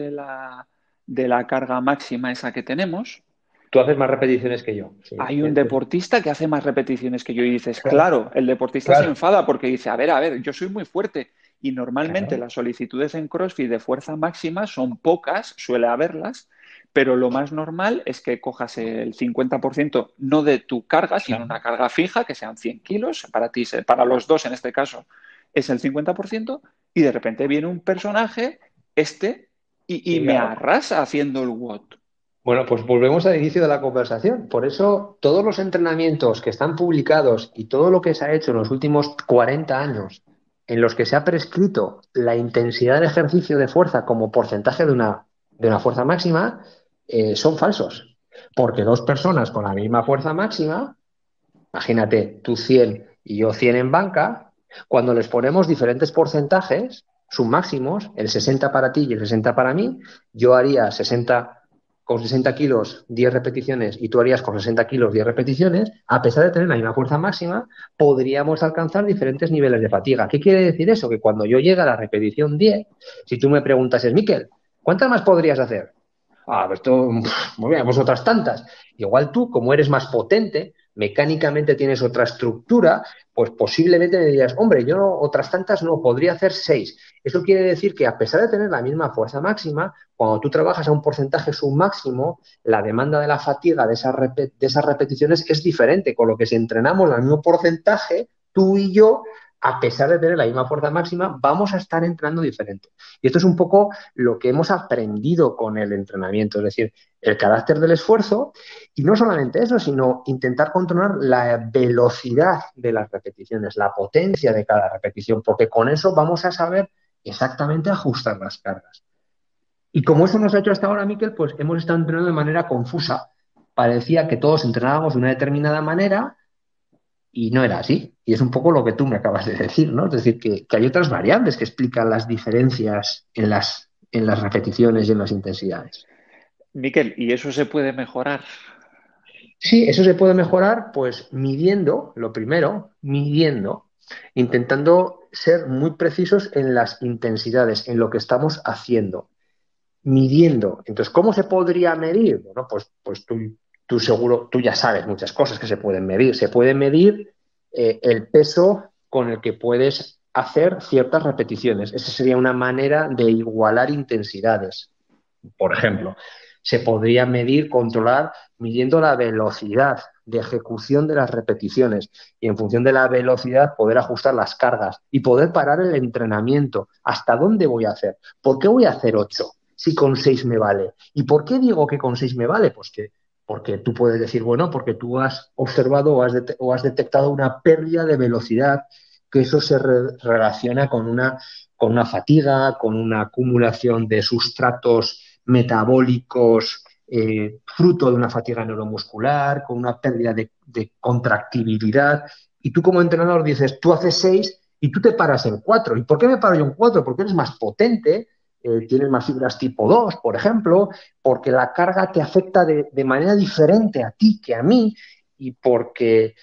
de la carga máxima esa que tenemos, Tú haces más repeticiones que yo. Sí, hay un deportista que hace más repeticiones que yo y dices, claro, claro, el deportista se claro, enfada porque dice, a ver, yo soy muy fuerte y normalmente claro. las solicitudes en CrossFit de fuerza máxima son pocas, suele haberlas, pero lo más normal es que cojas el 50% no de tu carga, sino Claro. una carga fija, que sean 100 kilos, para ti, para los dos en este caso, es el 50%, y de repente viene un personaje, y Sí, me claro. arrasa haciendo el WOD. Bueno, pues volvemos al inicio de la conversación. Por eso, todos los entrenamientos que están publicados y todo lo que se ha hecho en los últimos 40 años, en los que se ha prescrito la intensidad de ejercicio de fuerza como porcentaje de una fuerza máxima, son falsos. Porque dos personas con la misma fuerza máxima, imagínate, tú 100 y yo 100 en banca, cuando les ponemos diferentes porcentajes, sus máximos, el 60 para ti y el 60 para mí, yo haría 60 con 60 kilos 10 repeticiones y tú harías con 60 kilos 10 repeticiones, a pesar de tener la misma fuerza máxima, podríamos alcanzar diferentes niveles de fatiga. ¿Qué quiere decir eso? Que cuando yo llegue a la repetición 10, si tú me preguntas, Miquel, ¿cuántas más podrías hacer? Pues esto, muy bien, pues otras tantas. Igual tú, como eres más potente, mecánicamente tienes otra estructura, pues posiblemente me dirías, hombre, yo otras tantas no, podría hacer 6. Eso quiere decir que a pesar de tener la misma fuerza máxima, cuando tú trabajas a un porcentaje submáximo, la demanda de la fatiga de esas repeticiones es diferente, con lo que si entrenamos al mismo porcentaje, tú y yo, a pesar de tener la misma fuerza máxima, vamos a estar entrenando diferente. Y esto es un poco lo que hemos aprendido con el entrenamiento, es decir, el carácter del esfuerzo y no solamente eso, sino intentar controlar la velocidad de las repeticiones, la potencia de cada repetición, porque con eso vamos a saber exactamente ajustar las cargas. Y como eso nos ha hecho hasta ahora, Miquel, pues hemos estado entrenando de manera confusa. Parecía que todos entrenábamos de una determinada manera y no era así. Y es un poco lo que tú me acabas de decir, ¿no? Es decir, que hay otras variables que explican las diferencias en las repeticiones y en las intensidades. Miquel, ¿y eso se puede mejorar? Sí, eso se puede mejorar, pues midiendo, lo primero, midiendo, intentando ser muy precisos en las intensidades, en lo que estamos haciendo, midiendo. Entonces, ¿cómo se podría medir? Bueno, pues tú seguro, tú ya sabes muchas cosas que se pueden medir. Se puede medir el peso con el que puedes hacer ciertas repeticiones. Esa sería una manera de igualar intensidades. Por ejemplo, se podría medir, controlar, midiendo la velocidad de ejecución de las repeticiones y en función de la velocidad poder ajustar las cargas y poder parar el entrenamiento. ¿Hasta dónde voy a hacer? ¿Por qué voy a hacer 8 si con 6 me vale? ¿Y por qué digo que con 6 me vale? Pues porque tú puedes decir, bueno, porque tú has observado o has detectado una pérdida de velocidad, que eso se relaciona con una fatiga, con una acumulación de sustratos metabólicos fruto de una fatiga neuromuscular, con una pérdida de contractibilidad. Y tú como entrenador dices, tú haces 6 y tú te paras en 4. ¿Y por qué me paro yo en 4? Porque eres más potente, tienes más fibras tipo 2, por ejemplo, porque la carga te afecta de manera diferente a ti que a mí y porque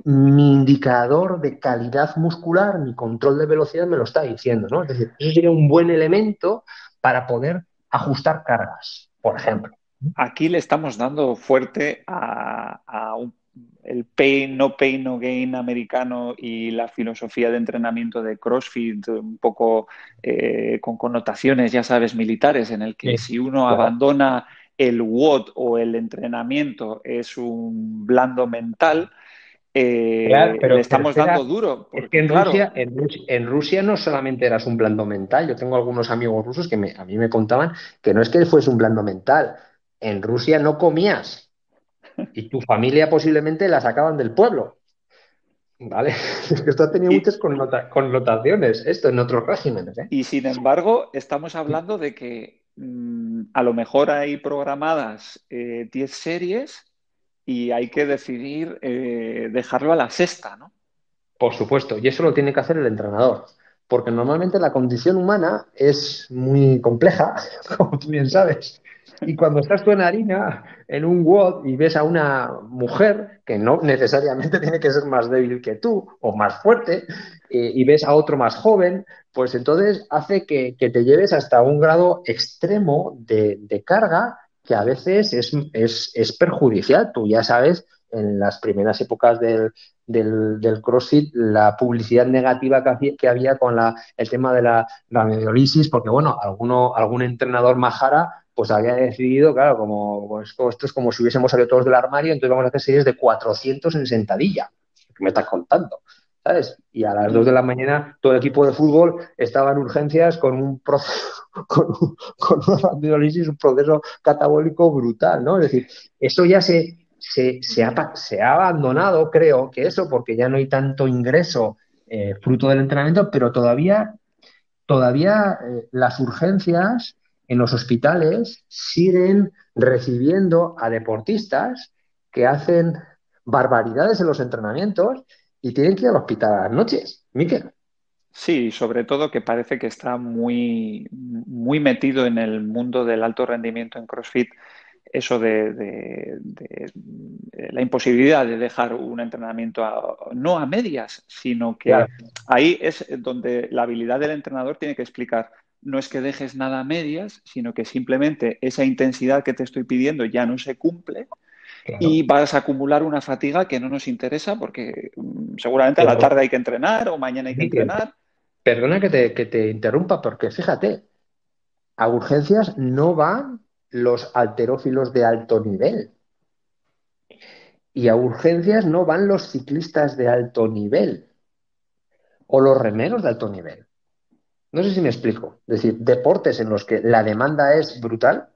mi indicador de calidad muscular, mi control de velocidad me lo está diciendo, ¿no? Es decir, eso sería un buen elemento para poder ajustar cargas, por ejemplo. Aquí le estamos dando fuerte el pain, no pain, no gain americano y la filosofía de entrenamiento de CrossFit, un poco con connotaciones, ya sabes, militares, en el que Sí, si uno claro. abandona el WOD o el entrenamiento es un blando mental, Claro, le pero estamos espera, dando duro, es que porque claro, En Rusia no solamente eras un blando mental, yo tengo algunos amigos rusos que a mí me contaban que no es que fuese un blando mental, en Rusia no comías y tu familia posiblemente la sacaban del pueblo, ¿vale? Es que esto ha tenido y, muchas connotaciones, esto en otros regímenes, ¿eh? Y sin embargo, estamos hablando de que a lo mejor hay programadas 10 series y hay que decidir dejarlo a la sexta, ¿no? Por supuesto, y eso lo tiene que hacer el entrenador, porque normalmente la condición humana es muy compleja, como tú bien sabes. Y cuando estás tú en harina, en un WOD, y ves a una mujer que no necesariamente tiene que ser más débil que tú o más fuerte, y ves a otro más joven, pues entonces hace que te lleves hasta un grado extremo de carga que a veces es perjudicial. Tú ya sabes, en las primeras épocas del CrossFit, la publicidad negativa que había con el tema de la radiolisis, porque bueno, algún entrenador majara pues había decidido, claro, como esto es como si hubiésemos salido todos del armario, entonces vamos a hacer series de 400 en sentadilla. ¿Qué me estás contando? ¿Sabes? Y a las 2 de la mañana todo el equipo de fútbol estaba en urgencias con un proceso, con una radiolisis, un proceso catabólico brutal, ¿no? Es decir, eso ya se ha abandonado, creo que eso, porque ya no hay tanto ingreso fruto del entrenamiento, pero todavía las urgencias en los hospitales siguen recibiendo a deportistas que hacen barbaridades en los entrenamientos y tienen que ir al hospital a las noches. Miquel. Sí, sobre todo que parece que está muy metido en el mundo del alto rendimiento en CrossFit, eso de la imposibilidad de dejar un entrenamiento no a medias, sino que Claro, ahí es donde la habilidad del entrenador tiene que explicar, no es que dejes nada a medias, sino que simplemente esa intensidad que te estoy pidiendo ya no se cumple y claro. vas a acumular una fatiga que no nos interesa porque seguramente a la Pero, tarde hay que entrenar o mañana hay que Miquel, entrenar. perdona que te interrumpa, porque fíjate, a urgencias no van los halterófilos de alto nivel. Y a urgencias no van los ciclistas de alto nivel o los remeros de alto nivel. No sé si me explico. Es decir, deportes en los que la demanda es brutal,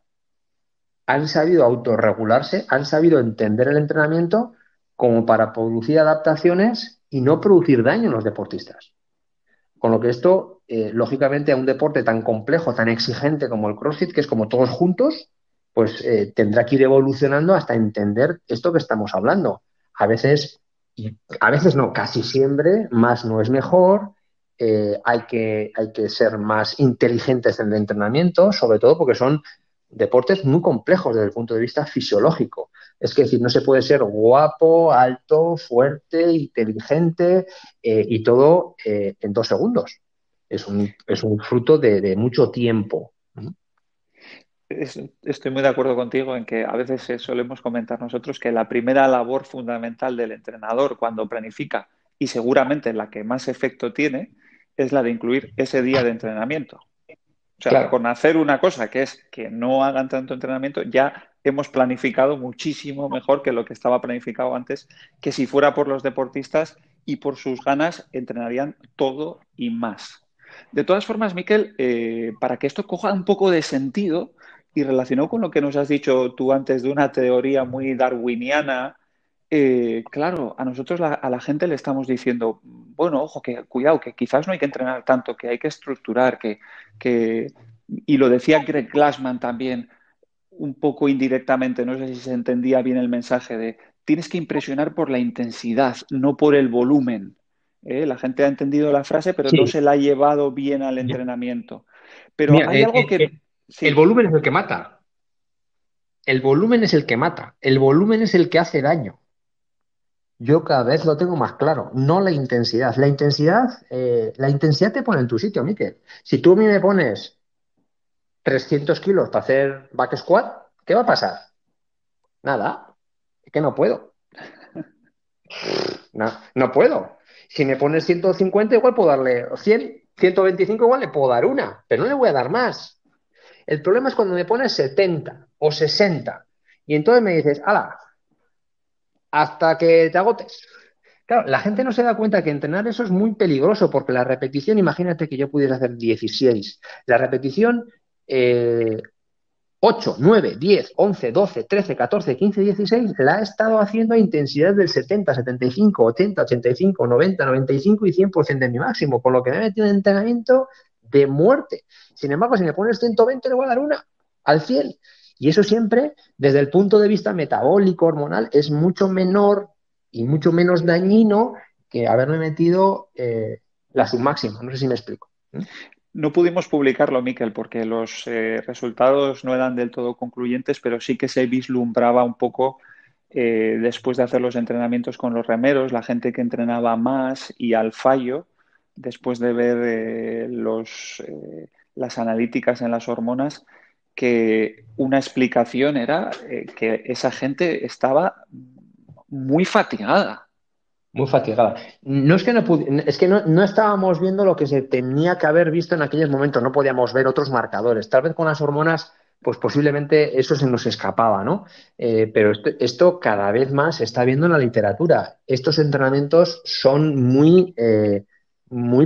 han sabido autorregularse, han sabido entender el entrenamiento como para producir adaptaciones y no producir daño en los deportistas. Con lo que esto, lógicamente, a un deporte tan complejo, tan exigente como el CrossFit, que es como todos juntos, pues tendrá que ir evolucionando hasta entender esto que estamos hablando. A veces, y a veces no, casi siempre, más no es mejor. Hay que ser más inteligentes en el entrenamiento, sobre todo porque son deportes muy complejos desde el punto de vista fisiológico. Es que decir, no se puede ser guapo, alto, fuerte, inteligente y todo en 2 segundos. Es un fruto de mucho tiempo. Estoy muy de acuerdo contigo en que a veces solemos comentar nosotros que la primera labor fundamental del entrenador cuando planifica, y seguramente la que más efecto tiene, es la de incluir ese día de entrenamiento. O sea, Claro, con hacer una cosa que es que no hagan tanto entrenamiento, ya hemos planificado muchísimo mejor que lo que estaba planificado antes, que si fuera por los deportistas y por sus ganas, entrenarían todo y más. De todas formas, Miquel, para que esto coja un poco de sentido y relacionado con lo que nos has dicho tú antes de una teoría muy darwiniana, claro, a nosotros a la gente le estamos diciendo, bueno, ojo, que cuidado, que quizás no hay que entrenar tanto, que hay que estructurar, que y lo decía Greg Glassman también, un poco indirectamente, no sé si se entendía bien el mensaje de tienes que impresionar por la intensidad, no por el volumen. La gente ha entendido la frase, pero no Sí, se la ha llevado bien al ya. entrenamiento. Pero Mira, hay algo que... el Sí, volumen es el que mata. El volumen es el que mata. El volumen es el que hace daño. Yo cada vez lo tengo más claro, no la intensidad. La intensidad te pone en tu sitio, Miquel. Si tú a mí me pones 300 kilos para hacer back squat, ¿qué va a pasar? Nada, es que no puedo. No, no puedo. Si me pones 150, igual puedo darle 100, 125, igual le puedo dar una, pero no le voy a dar más. El problema es cuando me pones 70 o 60 y entonces me dices, ala, hasta que te agotes. Claro, la gente no se da cuenta que entrenar eso es muy peligroso porque la repetición, imagínate que yo pudiera hacer 16. La repetición, 8, 9, 10, 11, 12, 13, 14, 15, 16, la he estado haciendo a intensidad del 70, 75, 80, 85, 90, 95 y 100% de mi máximo, con lo que me he metido en entrenamiento de muerte. Sin embargo, si me pones 120, le voy a dar una al 100. Y eso siempre, desde el punto de vista metabólico, hormonal, es mucho menor y mucho menos dañino que haberme metido la submáxima. No sé si me explico. ¿Mm? no pudimos publicarlo, Miquel, porque los resultados no eran del todo concluyentes, pero sí que se vislumbraba un poco después de hacer los entrenamientos con los remeros, la gente que entrenaba más y al fallo, después de ver las analíticas en las hormonas, que una explicación era que esa gente estaba muy fatigada. Muy fatigada. No es que es que no estábamos viendo lo que se tenía que haber visto en aquellos momentos, no podíamos ver otros marcadores. Tal vez con las hormonas, pues posiblemente eso se nos escapaba, ¿no? Pero esto cada vez más se está viendo en la literatura. Estos entrenamientos son muy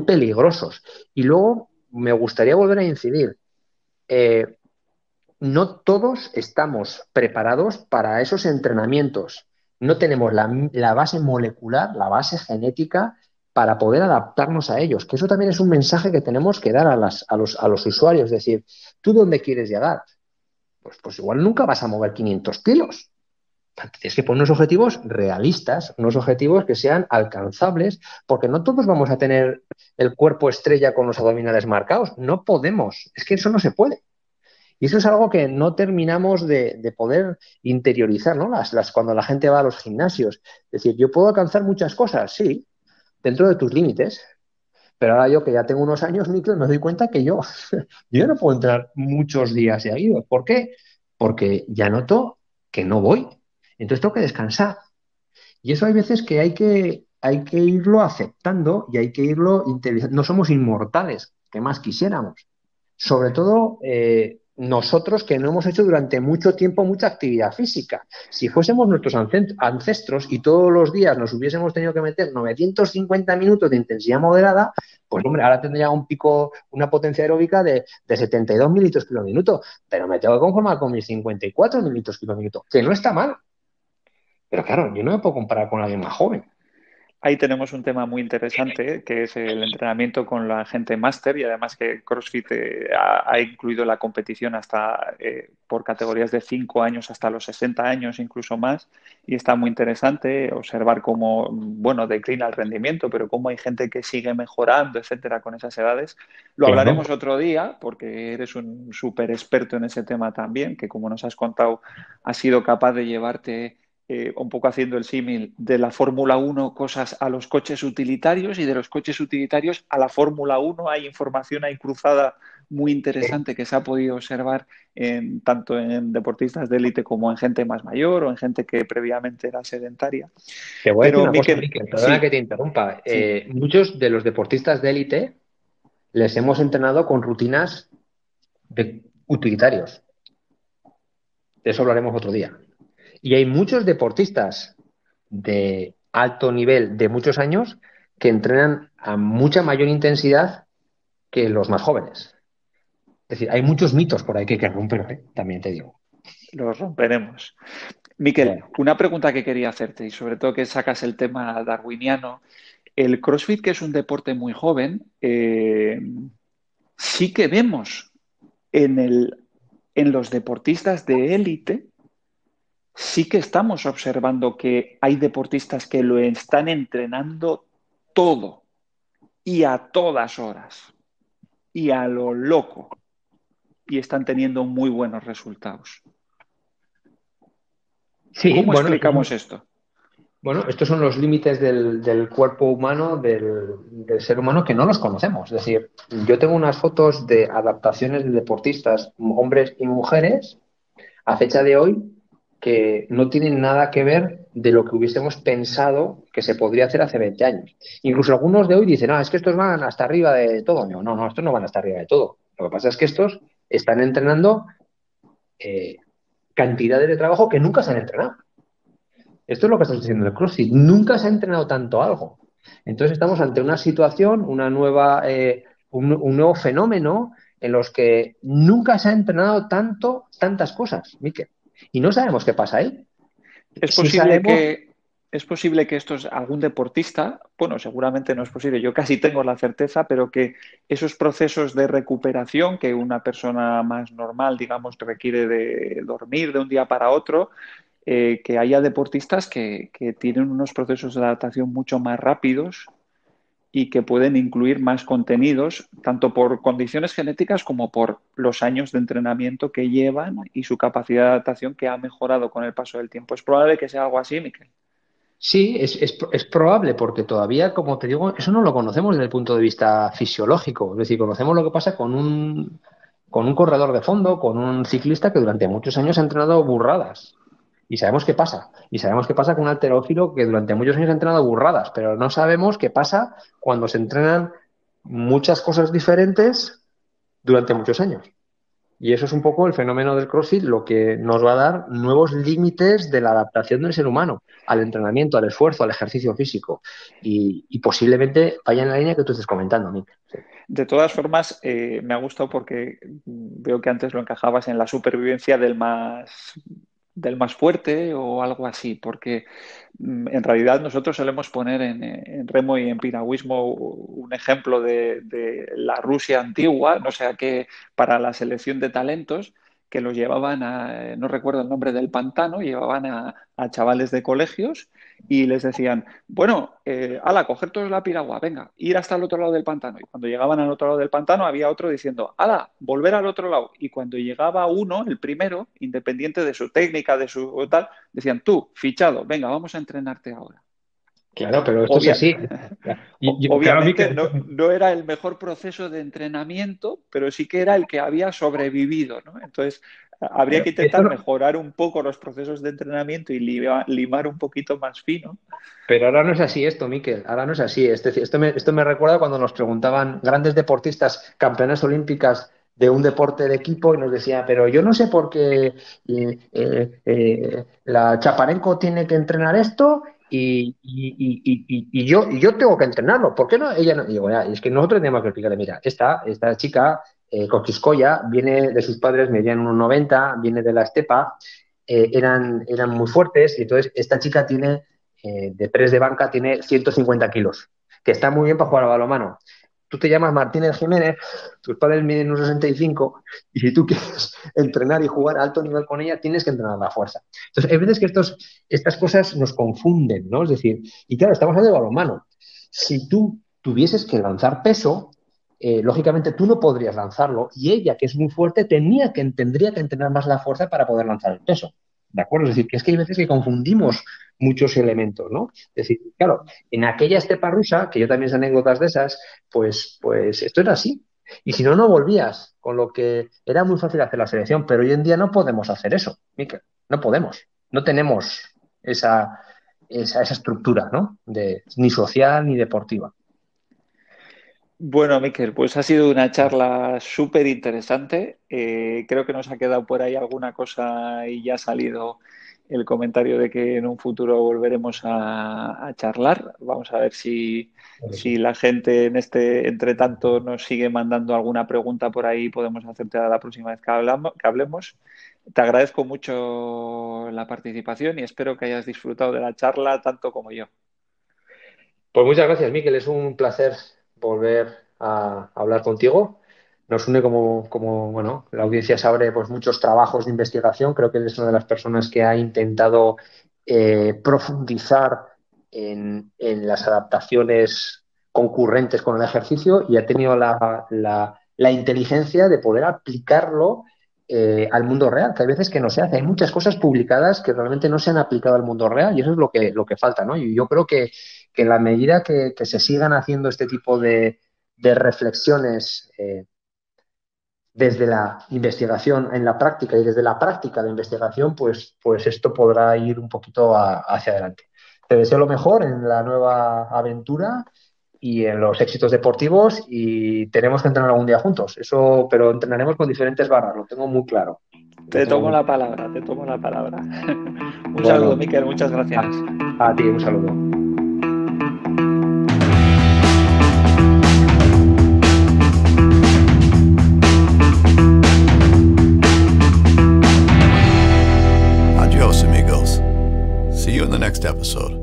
peligrosos. Y luego me gustaría volver a incidir. eh, no todos estamos preparados para esos entrenamientos. No tenemos la base molecular, la base genética para poder adaptarnos a ellos. Que eso también es un mensaje que tenemos que dar a los usuarios. Es decir, ¿tú dónde quieres llegar? Pues igual nunca vas a mover 500 kilos. Tienes que poner unos objetivos realistas, unos objetivos que sean alcanzables, porque no todos vamos a tener el cuerpo estrella con los abdominales marcados. No podemos. Es que eso no se puede. Y eso es algo que no terminamos de poder interiorizar, ¿no? Cuando la gente va a los gimnasios. Es decir, yo puedo alcanzar muchas cosas, sí, dentro de tus límites, pero ahora yo que ya tengo unos años, Miklos, me doy cuenta que yo no puedo entrar muchos días seguidos. ¿Por qué? Porque ya noto que no voy. Entonces tengo que descansar. Y eso hay veces que hay que irlo aceptando y hay que irlo interiorizando. No somos inmortales, que más quisiéramos. Sobre todo nosotros que no hemos hecho durante mucho tiempo mucha actividad física. Si fuésemos nuestros ancestros y todos los días nos hubiésemos tenido que meter 950 minutos de intensidad moderada, pues hombre, ahora tendría un pico, una potencia aeróbica de 72 mililitros kilo minuto, pero me tengo que conformar con mis 54 mililitros kilo minuto, que no está mal. Pero claro, yo no me puedo comparar con alguien más joven. Ahí tenemos un tema muy interesante, que es el entrenamiento con la gente máster y además que CrossFit ha incluido la competición hasta por categorías de 5 años hasta los 60 años, incluso más, y está muy interesante observar cómo, bueno, declina el rendimiento, pero cómo hay gente que sigue mejorando, etcétera, con esas edades. Lo Claro. hablaremos otro día, porque eres un súper experto en ese tema también, que como nos has contado, has sido capaz de llevarte un poco haciendo el símil de la Fórmula 1 cosas a los coches utilitarios y de los coches utilitarios a la Fórmula 1 hay información ahí cruzada muy interesante que se ha podido observar tanto en deportistas de élite como en gente más mayor o en gente que previamente era sedentaria. Te voy a decir Pero una cosa, Miquel, Miquel, perdona que sí, te interrumpa. sí, Muchos de los deportistas de élite les hemos entrenado con rutinas de utilitarios. De eso hablaremos otro día. Y hay muchos deportistas de alto nivel de muchos años que entrenan a mucha mayor intensidad que los más jóvenes. Es decir, hay muchos mitos por ahí que hay que romper, ¿eh? También te digo. los romperemos. Miquel, Bueno, una pregunta que quería hacerte y sobre todo que sacas el tema darwiniano. El CrossFit, que es un deporte muy joven, sí que vemos en el en los deportistas de élite sí que estamos observando que hay deportistas que lo están entrenando todo y a todas horas y a lo loco y están teniendo muy buenos resultados. Sí, ¿Cómo explicamos esto? bueno, estos son los límites del cuerpo humano, del ser humano, que no los conocemos. Es decir, yo tengo unas fotos de adaptaciones de deportistas, hombres y mujeres, a fecha de hoy, que no tienen nada que ver de lo que hubiésemos pensado que se podría hacer hace 20 años. Incluso algunos de hoy dicen, es que estos van hasta arriba de todo. Digo, no, estos no van hasta arriba de todo. Lo que pasa es que estos están entrenando cantidades de trabajo que nunca se han entrenado. Esto es lo que está sucediendo en el CrossFit. Nunca se ha entrenado tanto algo. Entonces estamos ante una situación, un nuevo fenómeno en los que nunca se ha entrenado tantas cosas, Miquel. Y no sabemos qué pasa ahí. Es Sí posible sabemos. que algún deportista, bueno, seguramente no es posible, yo casi tengo la certeza, pero que esos procesos de recuperación que una persona más normal, digamos, requiere de dormir de un día para otro, que haya deportistas que tienen unos procesos de adaptación mucho más rápidos y que pueden incluir más contenidos, tanto por condiciones genéticas como por los años de entrenamiento que llevan y su capacidad de adaptación que ha mejorado con el paso del tiempo. ¿Es probable que sea algo así, Miquel? Sí, es probable, porque todavía, como te digo, eso no lo conocemos desde el punto de vista fisiológico. Es decir, conocemos lo que pasa con un corredor de fondo, con un ciclista que durante muchos años ha entrenado burradas. Y sabemos qué pasa. Y sabemos qué pasa con un halterófilo que durante muchos años ha entrenado burradas, pero no sabemos qué pasa cuando se entrenan muchas cosas diferentes durante muchos años. Y eso es un poco el fenómeno del CrossFit, lo que nos va a dar nuevos límites de la adaptación del ser humano al entrenamiento, al esfuerzo, al ejercicio físico. Y posiblemente vaya en la línea que tú estés comentando, Mick. Sí. De todas formas, me ha gustado porque veo que antes lo encajabas en la supervivencia del más fuerte o algo así, porque en realidad nosotros solemos poner en remo y en piragüismo un ejemplo de la Rusia antigua, no sé a qué, para la selección de talentos, que los llevaban no recuerdo el nombre del pantano, llevaban a chavales de colegios y les decían, bueno, ala, coger todos la piragua, venga, ir hasta el otro lado del pantano. Y cuando llegaban al otro lado del pantano había otro diciendo, ala, volver al otro lado. Y cuando llegaba uno, el primero, independiente de su técnica, de su tal, decían, tú, fichado, venga, vamos a entrenarte ahora. Claro, pero esto es Obvia- así. Claro, Mick, Obviamente no era el mejor proceso de entrenamiento, pero sí que era el que había sobrevivido, ¿no? Entonces, habría que esto intentar mejorar un poco los procesos de entrenamiento y limar un poquito más fino. Pero ahora no es así esto, Miquel. Ahora no es así. Es decir, esto me recuerda cuando nos preguntaban grandes deportistas, campeonas olímpicas de un deporte de equipo, y nos decía, pero yo no sé por qué la Chaparenko tiene que entrenar esto y yo tengo que entrenarlo. ¿Por qué no? Ella no. Y digo, ya, es que nosotros tenemos que explicarle, mira, esta chica, Kokiskoya, viene de sus padres, medían 1,90, viene de la estepa, eran muy fuertes, y entonces esta chica tiene de press de banca tiene 150 kilos, que está muy bien para jugar a balonmano. Tú te llamas Martínez Jiménez, tus padres miden 1,65 y si tú quieres entrenar y jugar a alto nivel con ella, tienes que entrenar la fuerza. Entonces, hay veces que estas cosas nos confunden, ¿no? Es decir, y claro, estamos hablando de balonmano. Si tú tuvieses que lanzar peso, lógicamente tú no podrías lanzarlo y ella, que es muy fuerte, tendría que entrenar más la fuerza para poder lanzar el peso. ¿De acuerdo? Es decir, que es que hay veces que confundimos muchos elementos, ¿no? Es decir, claro, en aquella estepa rusa, que yo también sé anécdotas de esas, pues esto era así. Y si no, no volvías, con lo que era muy fácil hacer la selección, pero hoy en día no podemos hacer eso, Mikel, no podemos, no tenemos esa estructura, ¿no? Ni social ni deportiva. Bueno, Miquel, pues ha sido una charla súper interesante. Creo que nos ha quedado por ahí alguna cosa y ya ha salido el comentario de que en un futuro volveremos a charlar. Vamos a ver si la gente en entre tanto nos sigue mandando alguna pregunta por ahí, podemos hacerte la próxima vez que hablemos. Te agradezco mucho la participación y espero que hayas disfrutado de la charla tanto como yo. Pues muchas gracias, Miquel, es un placer volver a hablar contigo. nos une como bueno, la audiencia sabe, pues muchos trabajos de investigación. Creo que él es una de las personas que ha intentado profundizar en las adaptaciones concurrentes con el ejercicio y ha tenido la inteligencia de poder aplicarlo al mundo real, que hay veces que no se hace. Hay muchas cosas publicadas que realmente no se han aplicado al mundo real y eso es lo que falta, ¿no? Y yo creo que en la medida que se sigan haciendo este tipo de reflexiones desde la investigación en la práctica y desde la práctica de investigación, pues esto podrá ir un poquito hacia adelante. Te deseo lo mejor en la nueva aventura y en los éxitos deportivos y tenemos que entrenar algún día juntos. Eso, pero entrenaremos con diferentes barras, lo tengo muy claro. Te tomo la palabra. Un Bueno, saludo, Miquel, muchas gracias. A ti, un saludo. Adios, amigos. See you in the next episode.